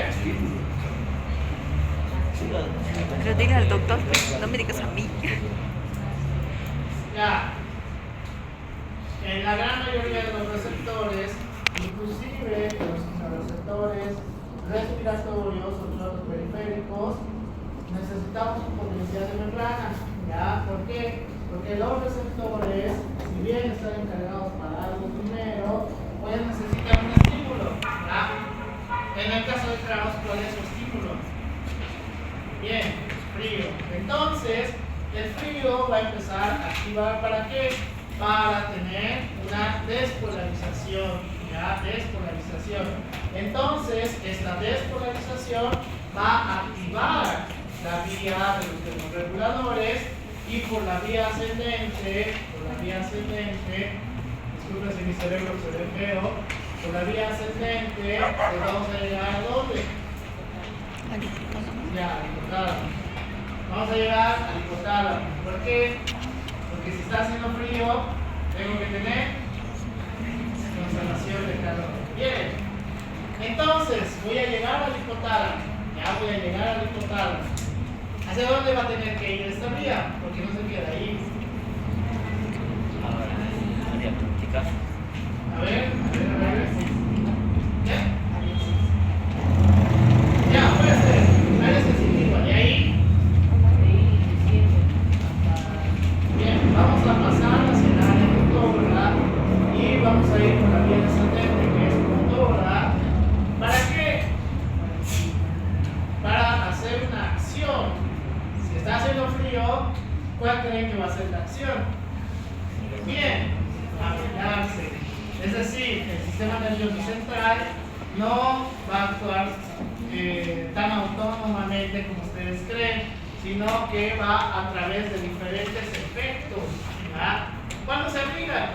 Pero dile al doctor, no me digas a mí. Ya. En la gran mayoría de los receptores, inclusive los receptores respiratorios o los periféricos, necesitamos un potencial de membrana. ¿Ya? ¿Por qué? Porque los receptores, si bien están encargados para algo primero, pues necesitan un estímulo. ¿Ya? En el caso de Krauss, ¿cuál es su estímulo? Bien, frío. Entonces, el frío va a empezar a activar ¿para qué? Para tener una despolarización, ¿ya? Despolarización. Entonces, esta despolarización va a activar la vía de los termorreguladores y por la vía ascendente, disculpen si mis cerebro se ve feo, por la vía ascendente, pues vamos a llegar a ¿dónde? Ya, al hipotálamo. Vamos a llegar al hipotálamo. ¿Por qué? Porque si está haciendo frío, tengo que tener conservación de calor. Bien. Entonces, voy a llegar al hipotálamo. Ya voy a llegar al hipotálamo. ¿Hacia dónde va a tener que ir esta vía? Porque no se queda ahí. Área práctica. A ver. ¿Ya? Ya, puede ser. Área sensitiva. ¿Y ahí? Bien, vamos a pasar hacia el área motora y vamos a ir por la vía descendente, que es motora. ¿Para qué? Para hacer una acción. Si está haciendo frío, ¿cuál creen que va a ser la acción? Bien, abrigarse. Es decir, el sistema nervioso central no va a actuar tan autónomamente como ustedes creen, sino que va a través de diferentes efectos. ¿Ya? ¿Cuándo se abriga?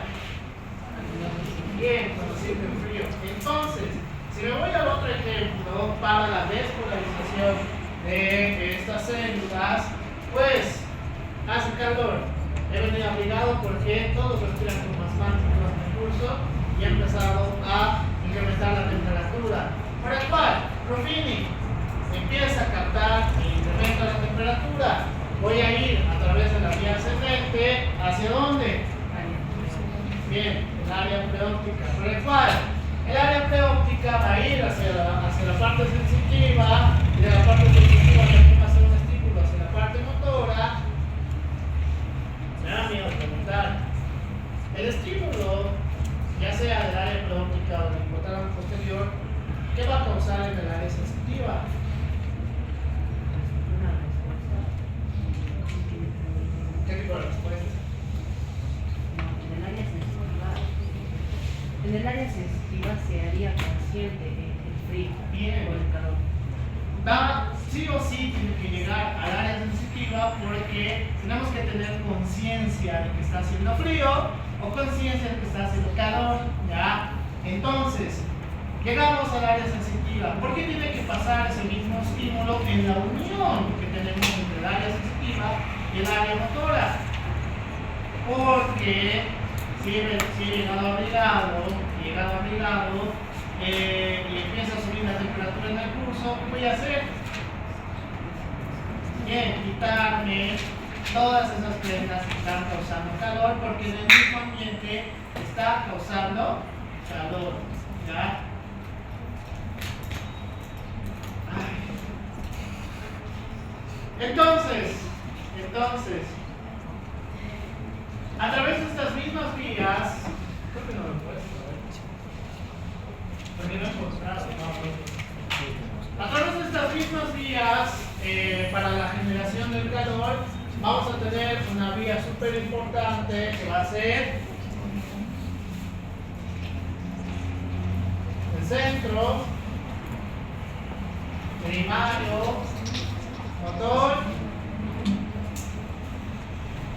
Bien, cuando siente frío. Entonces, si me voy al otro ejemplo para la despolarización de estas células, pues hace calor. He venido abrigado porque todos respiran con más recurso y he empezado a incrementar la temperatura. ¿Para cuál? Ruffini empieza a captar e incrementa la temperatura. Voy a ir a través de la vía ascendente. ¿Hacia dónde? Bien, el área preóptica. ¿Para cuál? El área preóptica va a ir hacia la parte sensitiva y de la parte sensitiva también va a ser un estímulo hacia la parte motora. Me da miedo preguntar. El estímulo, ya sea del área preóptica o del hipotálamo posterior, ¿qué va a causar en el área sensitiva? ¿Qué tipo de respuesta? En el área sensitiva se haría consciente el frío Bien. o el calor. Sí o sí tiene que llegar al área sensitiva porque tenemos que tener conciencia de que está haciendo frío o conciencia de que está haciendo calor. ¿Ya? Entonces, llegamos al área sensitiva. ¿Por qué tiene que pasar ese mismo estímulo en la unión que tenemos entre el área sensitiva y el área motora? Porque si he llegado abrigado y empieza a subir la temperatura en el curso, ¿qué voy a hacer? Bien, quitarme todas esas prendas que están causando calor porque en el mismo ambiente está causando calor. ¿Ya? Entonces, a través de estas mismas vías, creo que no lo puedes porque no he encontrado, a través de estas mismas vías, para la generación del calor, vamos a tener una vía súper importante que va a ser el centro primario motor.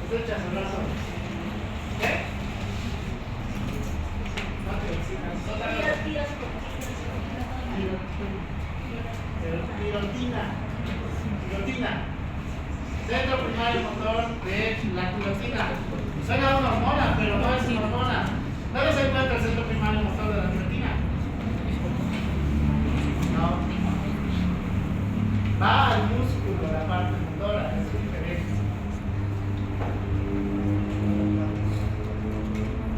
Escuchas el brazo. ¿Qué? No te exijas. Tirotina. Centro primario motor de la tirotina. Suena a una hormona, pero no es una hormona. ¿Dónde se encuentra el centro primario motor de la tirotina? No. Va al músculo, la parte motora, es diferente.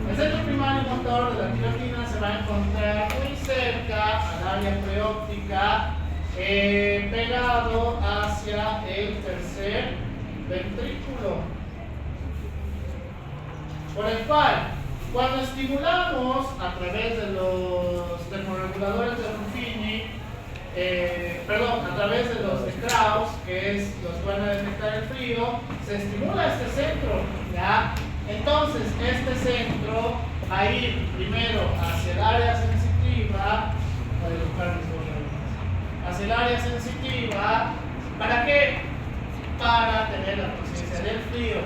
El centro primario motor de la tirotina se va a encontrar muy cerca al área preóptica, pegado hacia el tercer ventrículo, por el cual, cuando estimulamos a través de los termorreguladores de Ruffini, a través de los de Krauss, que es los que van a detectar el frío, se estimula este centro, ¿ya? Entonces, este centro va a ir primero hacia el área sensitiva, hacia el área sensitiva, ¿para qué? Para tener la conciencia del frío.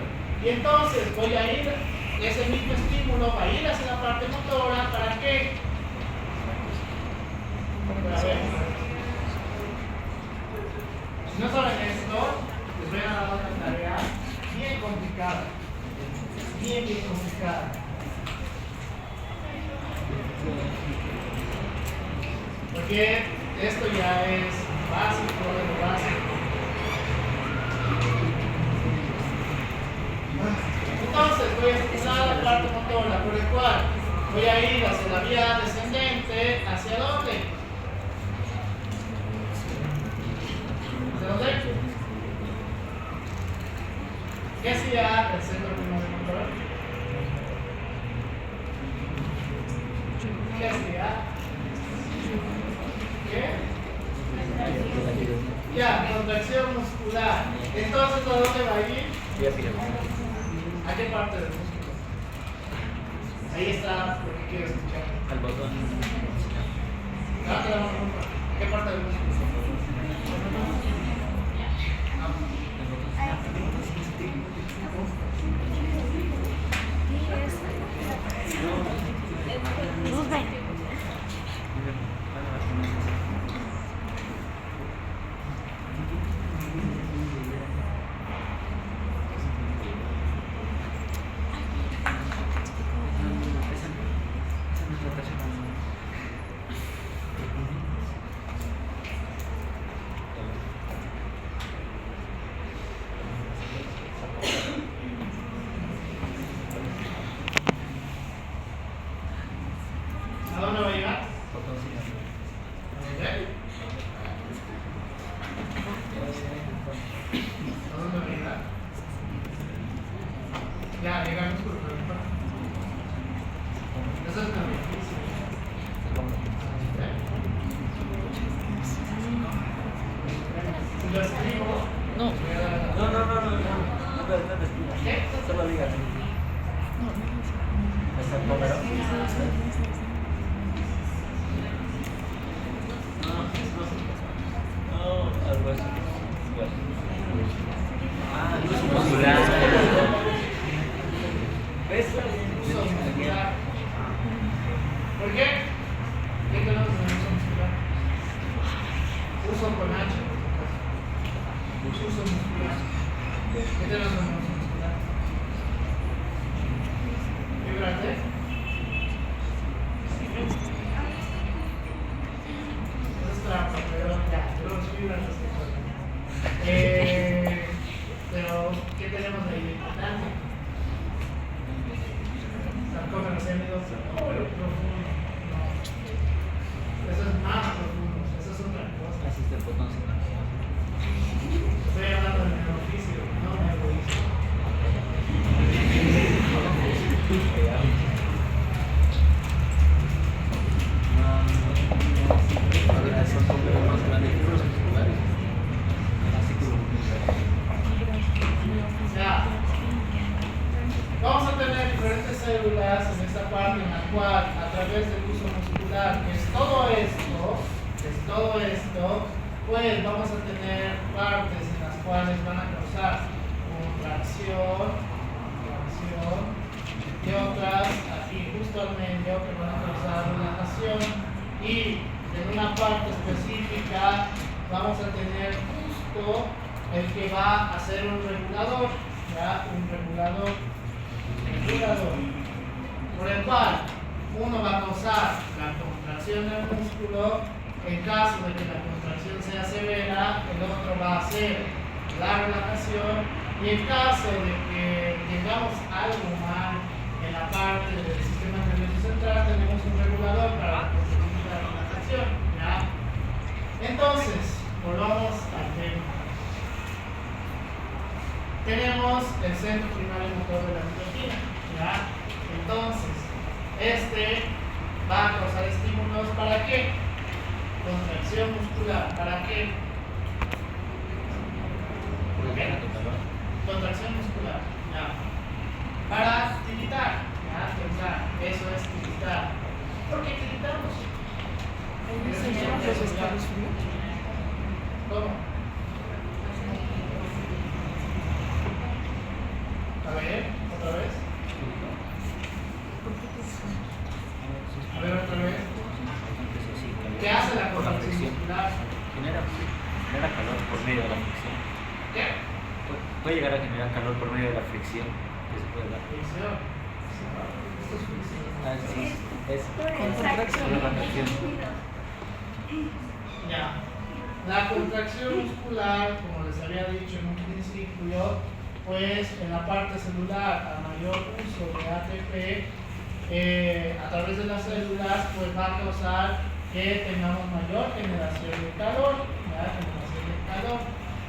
Y entonces voy a ir, ese mismo estímulo va a ir hacia la parte motora porque esto ya es básico de lo básico. Entonces voy a estimular la parte motora, por el cual voy a ir hacia la vía descendente. ¿Hacia dónde? ¿Hacia dónde? ¿Qué hacía el centro primario motor? ¿Qué hacía? ¿Qué? Ya, contracción muscular. Entonces, ¿a dónde va a ir? ¿A qué parte del músculo? Ahí está lo que quiero escuchar. Al botón. ¿A qué parte del músculo? ¿A dónde va a llegar? ¿A dónde va a llegar? Ya, llega al músculo, pero no. Eso es una beneficio. Si lo escribo, No. voy a dar la- ¿Qué? Solo dígame. ¿Es el número? No, algo así. Ah, luz Muscular. ¿Ves? Uso muscular. ¿Por qué? ¿Qué tenemos en el uso muscular? Uso con H. Uso muscular. ¿Qué tenemos en el uso muscular? ¿Vibrante? Eso es trampa, pero ya, los vibrantes. Pero, ¿qué tenemos ahí de importante? Sarcófago semido, profundo. No. Eso es más profundo, eso es otra cosa. Así está el botón. Estoy hablando del beneficio, no me egoísmo. Son como más grandes que los musculares. Así que Ya. Vamos a tener diferentes células en esta parte en la cual, a través del uso muscular, que es todo esto, pues vamos a tener partes en las cuales van a causar contracción, y otras aquí justo al medio que van a causar relajación, y en una parte específica vamos a tener justo el que va a ser un regulador, ¿ya? Un regulador, por el cual uno va a causar la contracción del músculo. En caso de que la contracción sea severa, el otro va a hacer la relajación, y en caso de que tengamos algo mal en la parte del sistema nervioso central, tenemos un regulador para la relajación, ¿ya? Entonces, volvamos al tema. Tenemos el centro primario motor de la miotina, ¿ya? Entonces, este va a causar estímulos. ¿Para qué? Contracción muscular. ¿Para qué? Contracción muscular, ¿ya? Para tiritar, ¿ya? Pensar, eso es tiritar. ¿Por qué tiritamos? ¿Cómo? A ver, otra vez. A ver, otra vez. ¿Qué hace la contracción muscular? Genera calor por medio de la fricción. ¿Qué? Puede llegar a generar calor por medio de la fricción que se puede dar. Fricción. Esto es fricción. Ah, sí, es Contracción. relajación. Ya. La contracción muscular, como les había dicho en un principio, pues en la parte celular, a mayor uso de ATP a través de las células, pues va a causar que tengamos mayor generación de calor, ¿ya? Generación de calor.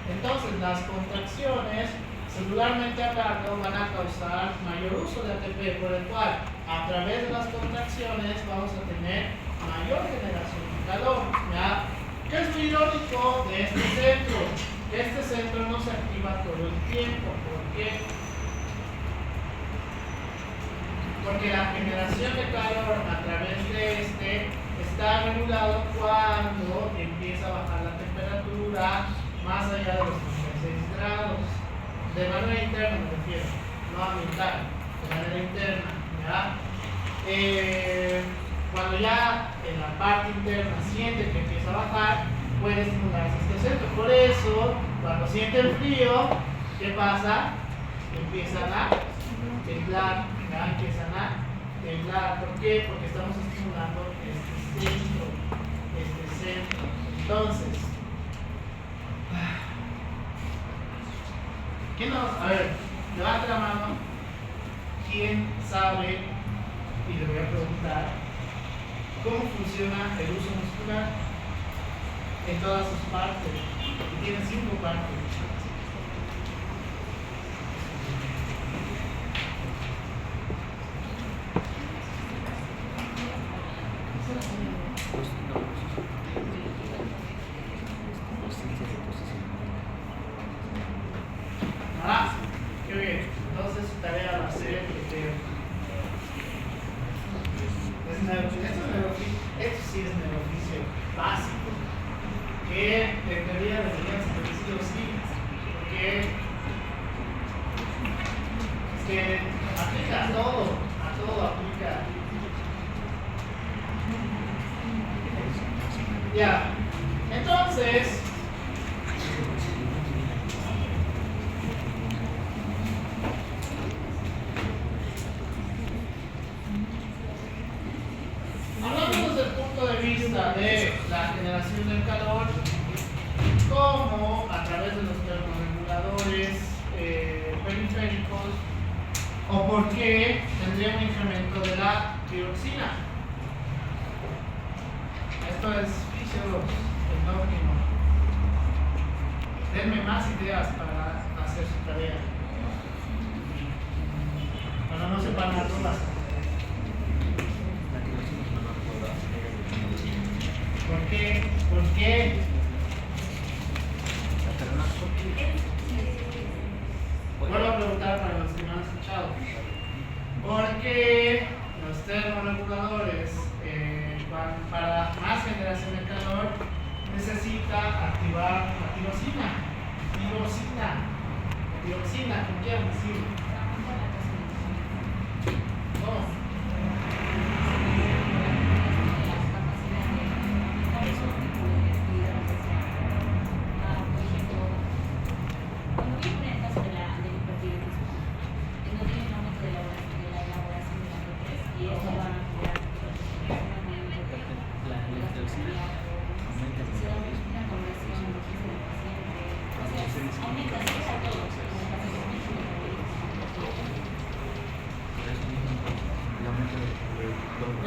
Entonces, las contracciones, celularmente hablando, van a causar mayor uso de ATP, por el cual, a través de las contracciones, vamos a tener mayor generación de calor, ¿ya? ¿Qué es lo irónico de este centro? Este centro no se activa todo el tiempo. ¿Por qué? Porque la generación de calor a través de este está regulado cuando empieza a bajar la temperatura más allá de los 36 grados. De manera interna me refiero, no ambiental, de manera interna, ¿ya? Cuando ya en la parte interna siente que empieza a bajar, puede estimularse este centro. Por eso, cuando sienten frío, ¿qué pasa? Empiezan a temblar, ¿ya? Empiezan a temblar. ¿Por qué? Porque estamos estimulando este centro. Entonces, ¿quién nos? A ver, levante la mano. ¿Quién sabe? Y le voy a preguntar. ¿Cómo funciona el uso muscular en todas sus partes? Y tiene 5 partes. Ah, qué bien. Entonces su tarea va a ser esto sí es neuroficio básico, que en teoría debería ser sí o sí, porque es que aplica a todo aplica. Ya, entonces, hablando desde el punto de vista de la generación del calor, como a través de los termorreguladores periféricos, o por qué tendría un incremento de la tiroxina. Esto es fisiológico. Denme más ideas para hacer su tarea. Cuando no sepan las dudas. ¿Por qué? ¿Por qué? Vuelvo a preguntar para los que no han escuchado. Porque los termorreguladores, para más generación de calor, necesita activar la tiroxina, ¿qué quiero decir? No.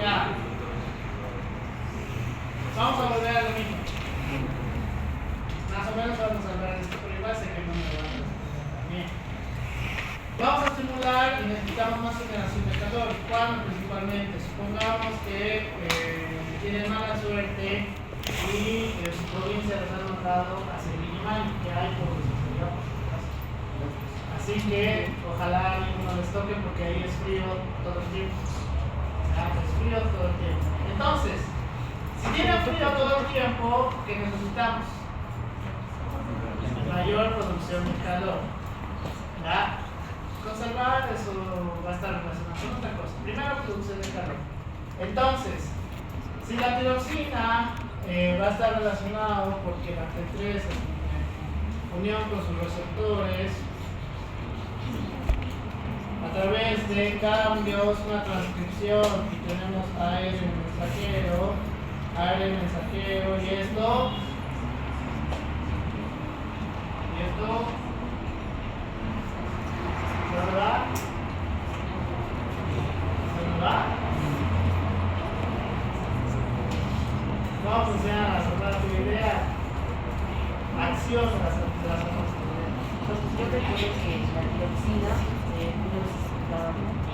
Ya. Vamos a volver a lo mismo. Más o menos vamos a hablar de esto, pero igual sé que no me lo van a responder también. Vamos a estimular y necesitamos más generación de calor. ¿Cuándo principalmente? Supongamos que tienen mala suerte y su provincia les ha mandado a Sevilla, que hay por los exteriores. Así que ojalá ninguno les toque porque ahí es frío todo el tiempo. Es frío todo el tiempo. Entonces, si tiene frío todo el tiempo, ¿qué necesitamos? Mayor producción de calor. ¿Ya? Conservar eso va a estar relacionado con otra cosa. Primero, producción de calor. Entonces, si la tiroxina va a estar relacionado porque la T3 en unión con sus receptores a través de cambios, una transcripción y tenemos AR en el mensajero, ARN mensajero y esto. ¿Verdad? ¿Verdad? ¿Cómo funciona la tu idea? Acción de las Pues yo recuerdo que la dioxina, una vez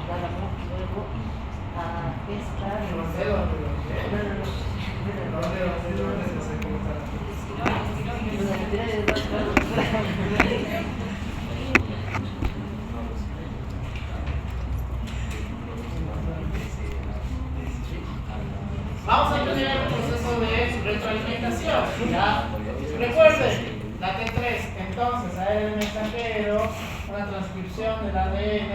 estábamos, luego a esta. Vamos a tener un proceso de retroalimentación, ¿ya? Recuerden, la T3, entonces ARN mensajero, una transcripción del ADN,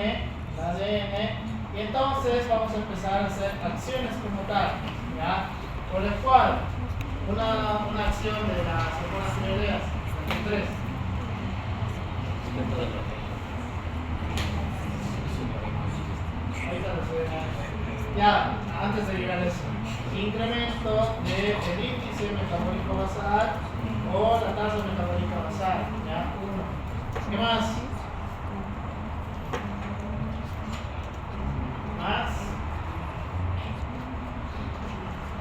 y entonces vamos a empezar a hacer acciones como tal, ¿ya? Por el cual, una acción de las hormonas tiroideas, la T3. Ahorita lo voy a... Ya, antes de llegar a eso. Incremento del índice metabólico basal o la tasa metabólica basal, ¿ya? 1. ¿Qué más?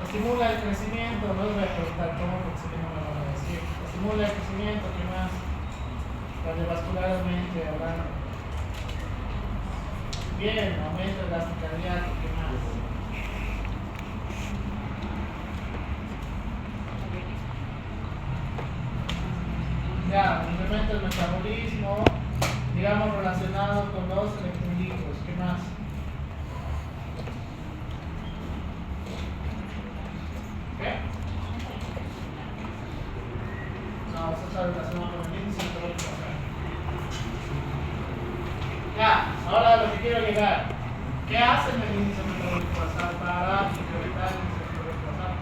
Estimula el crecimiento, no les voy a preguntar cómo porque sé que no me lo van a decir. Estimula el crecimiento, ¿qué más? Cardiovascularmente hablando. Bien, aumenta el gasto cardíaco, ¿qué más? Ya, incrementa el metabolismo, digamos relacionado con los electrolitos, ¿qué más? ¿Qué? No, eso está relacionado con el índice metabólico basal. Ya, ahora a lo que quiero llegar. ¿Qué hace el índice metabólico basal para incrementar el índice metabólico basal?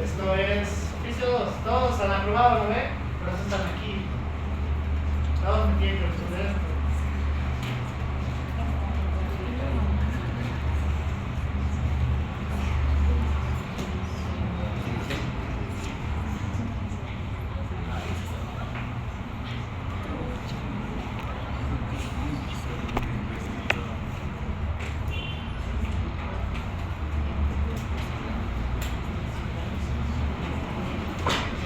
Esto es fisios, todos han aprobado, ¿no ve? Por eso están aquí. Todos me quieren resolver esto.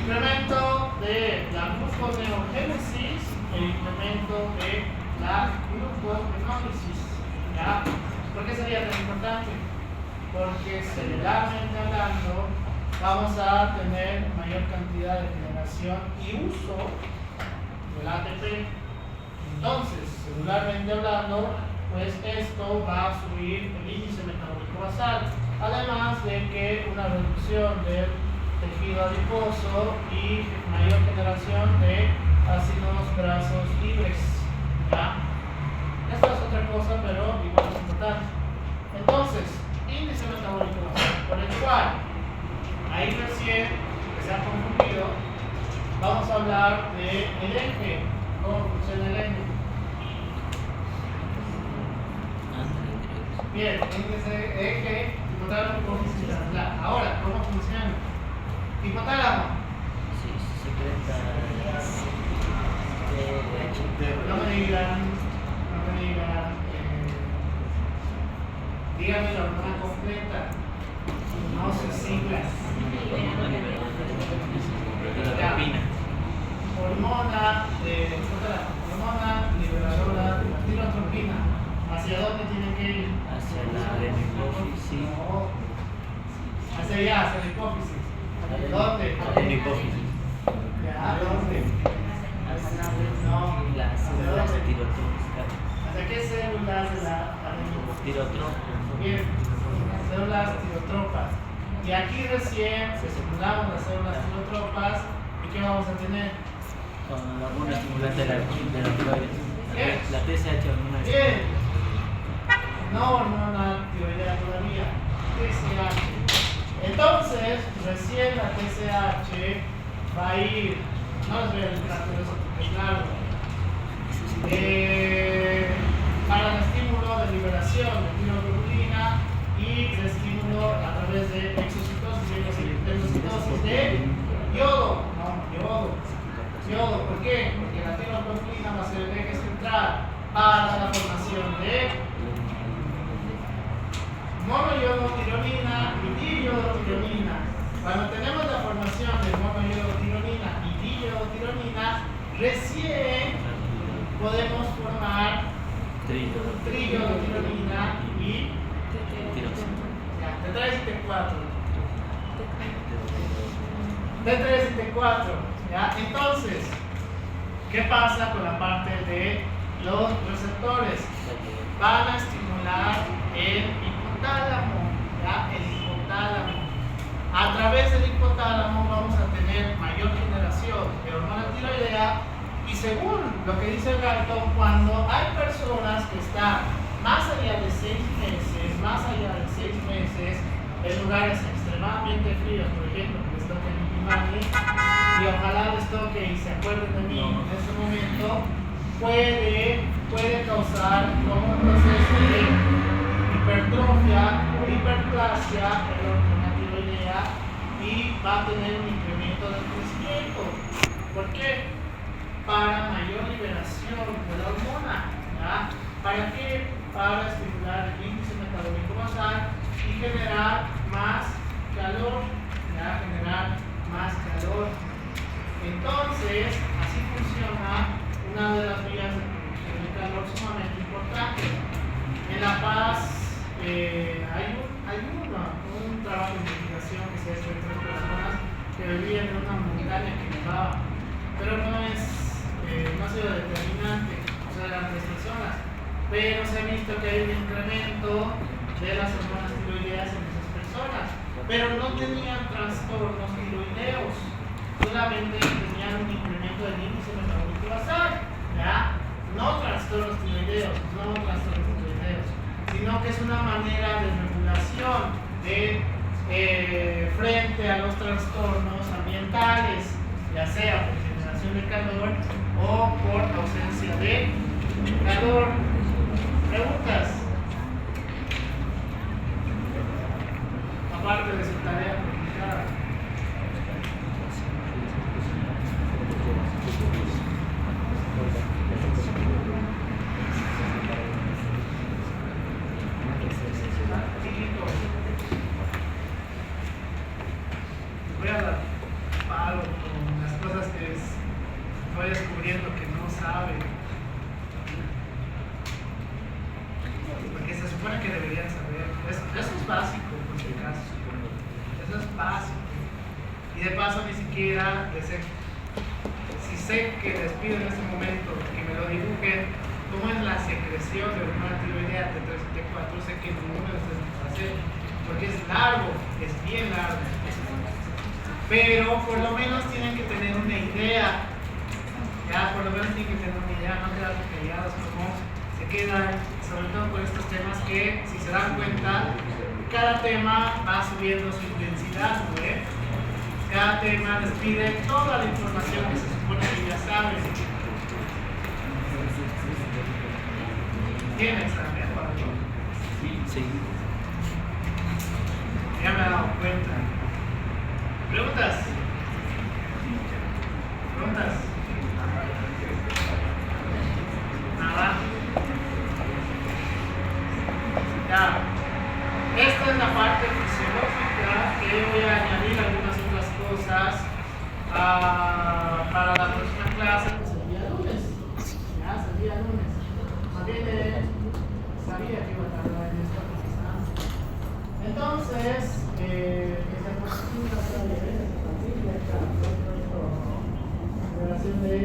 Incremento de la gluconeogénesis e incremento de la glucogenólisis. ¿Ya? ¿Por qué sería tan importante? Porque celularmente hablando vamos a tener mayor cantidad de generación y uso del ATP. Entonces, celularmente hablando, pues esto va a subir el índice metabólico basal, además de que una reducción del tejido adiposo y mayor generación de ácidos grasos libres. ¿Ya? Esto es otra cosa, pero igual es importante. Entonces, índice metabólico basal, por el cual, ahí recién, que se ha confundido, vamos a hablar del eje. ¿Cómo funciona el eje? Bien, índice eje, hipotálamo, hipófisis, bla. Ahora, ¿cómo funciona? Hipotálamo. Sí, secreta No me digan, díganme la hormona completa, no sus siglas. la dopamina. Hormona liberadora de la tirotropina. ¿Hacia dónde tiene que ir? Hacia la hipófisis. No. Hacia allá, hacia la hipófisis. ¿Dónde? La hipófisis. Ya, ¿dónde? No. Las células tirotrópicas. ¿Hacia qué células de la adenosis? Tirotrópicas. Bien, células tirotropas. Y aquí recién estimulamos las células tirotropas. ¿Y qué vamos a tener? Con la hormona estimulante de la tiroides. ¿Qué? La TSH hormona Bien. No hormona tiroidea todavía. TSH. Entonces, recién la TSH va a ir. No les voy a dedicar todo eso porque es largo. través de exocitosis y endocitosis de yodo. Yodo, ¿por qué? Porque la tiroglobulina va a ser el eje central para la formación de monoyodotironina y diyodotironina. Cuando tenemos la formación de monoyodotironina y diyodotironina, recién podemos formar triyodotironina y T3 y T4. T3 y T4. ¿Ya? Entonces, ¿qué pasa con la parte de los receptores? Van a estimular el hipotálamo, ¿ya? El hipotálamo. A través del hipotálamo vamos a tener mayor generación de hormona tiroidea y según lo que dice Galton, cuando hay personas que están más allá de 6 meses, en lugares extremadamente fríos, por ejemplo, que les toque en Imani, y ojalá les toque y se acuerden de mí en ese momento, puede causar como un proceso de hipertrofia o hiperplasia en la hormona tiroidea y va a tener un incremento del crecimiento. ¿Por qué? Para mayor liberación de la hormona. ¿Ya? ¿Para qué? Para estimular el índice metabólico basal y generar más calor. ¿Ya? Generar más calor. Entonces, así funciona una de las vías de producción de calor sumamente importante. En La Paz hay un trabajo de investigación que se hace entre personas que vivían en una montaña que nevaba, pero no ha sido determinante, o sea, eran 3 personas, pero se ha visto que hay un incremento de las hormonas tiroideas en esas personas, pero no tenían trastornos tiroideos, solamente tenían un incremento del índice metabólico basal, ¿ya? No trastornos tiroideos, sino que es una manera de regulación frente a los trastornos ambientales, ya sea por generación de calor o por ausencia de calor. ¿Preguntas? Aparte de su tarea publicada. Voy a dar palo con las cosas que voy descubriendo que no sabe, porque se supone que deberían saber. Eso es básico, por si acaso. Eso es básico. Y de paso ni siquiera si sé que les pido en este momento que me lo dibujen cómo es la secreción de hormona tiroidea T3 y T4, sé que ninguno de ustedes lo va a hacer porque es largo, es bien largo, pero por lo menos tienen que tener una idea, ya por lo menos tienen que tener una idea, no quedarse callados como se quedan, sobre todo por estos temas que, si se dan cuenta, cada tema va subiendo su intensidad, ¿no? Cada tema les pide toda la información que se supone que ya saben. ¿Tiene examen? Sí. Ya me he dado cuenta. ¿Preguntas? Nada. Ya. Esta es la parte fisiológica que voy a añadir algunas otras cosas para la próxima clase. Sería lunes. Ya, sería lunes. Más bien, sabía que iba a tardar en esta cosa. Entonces, relación de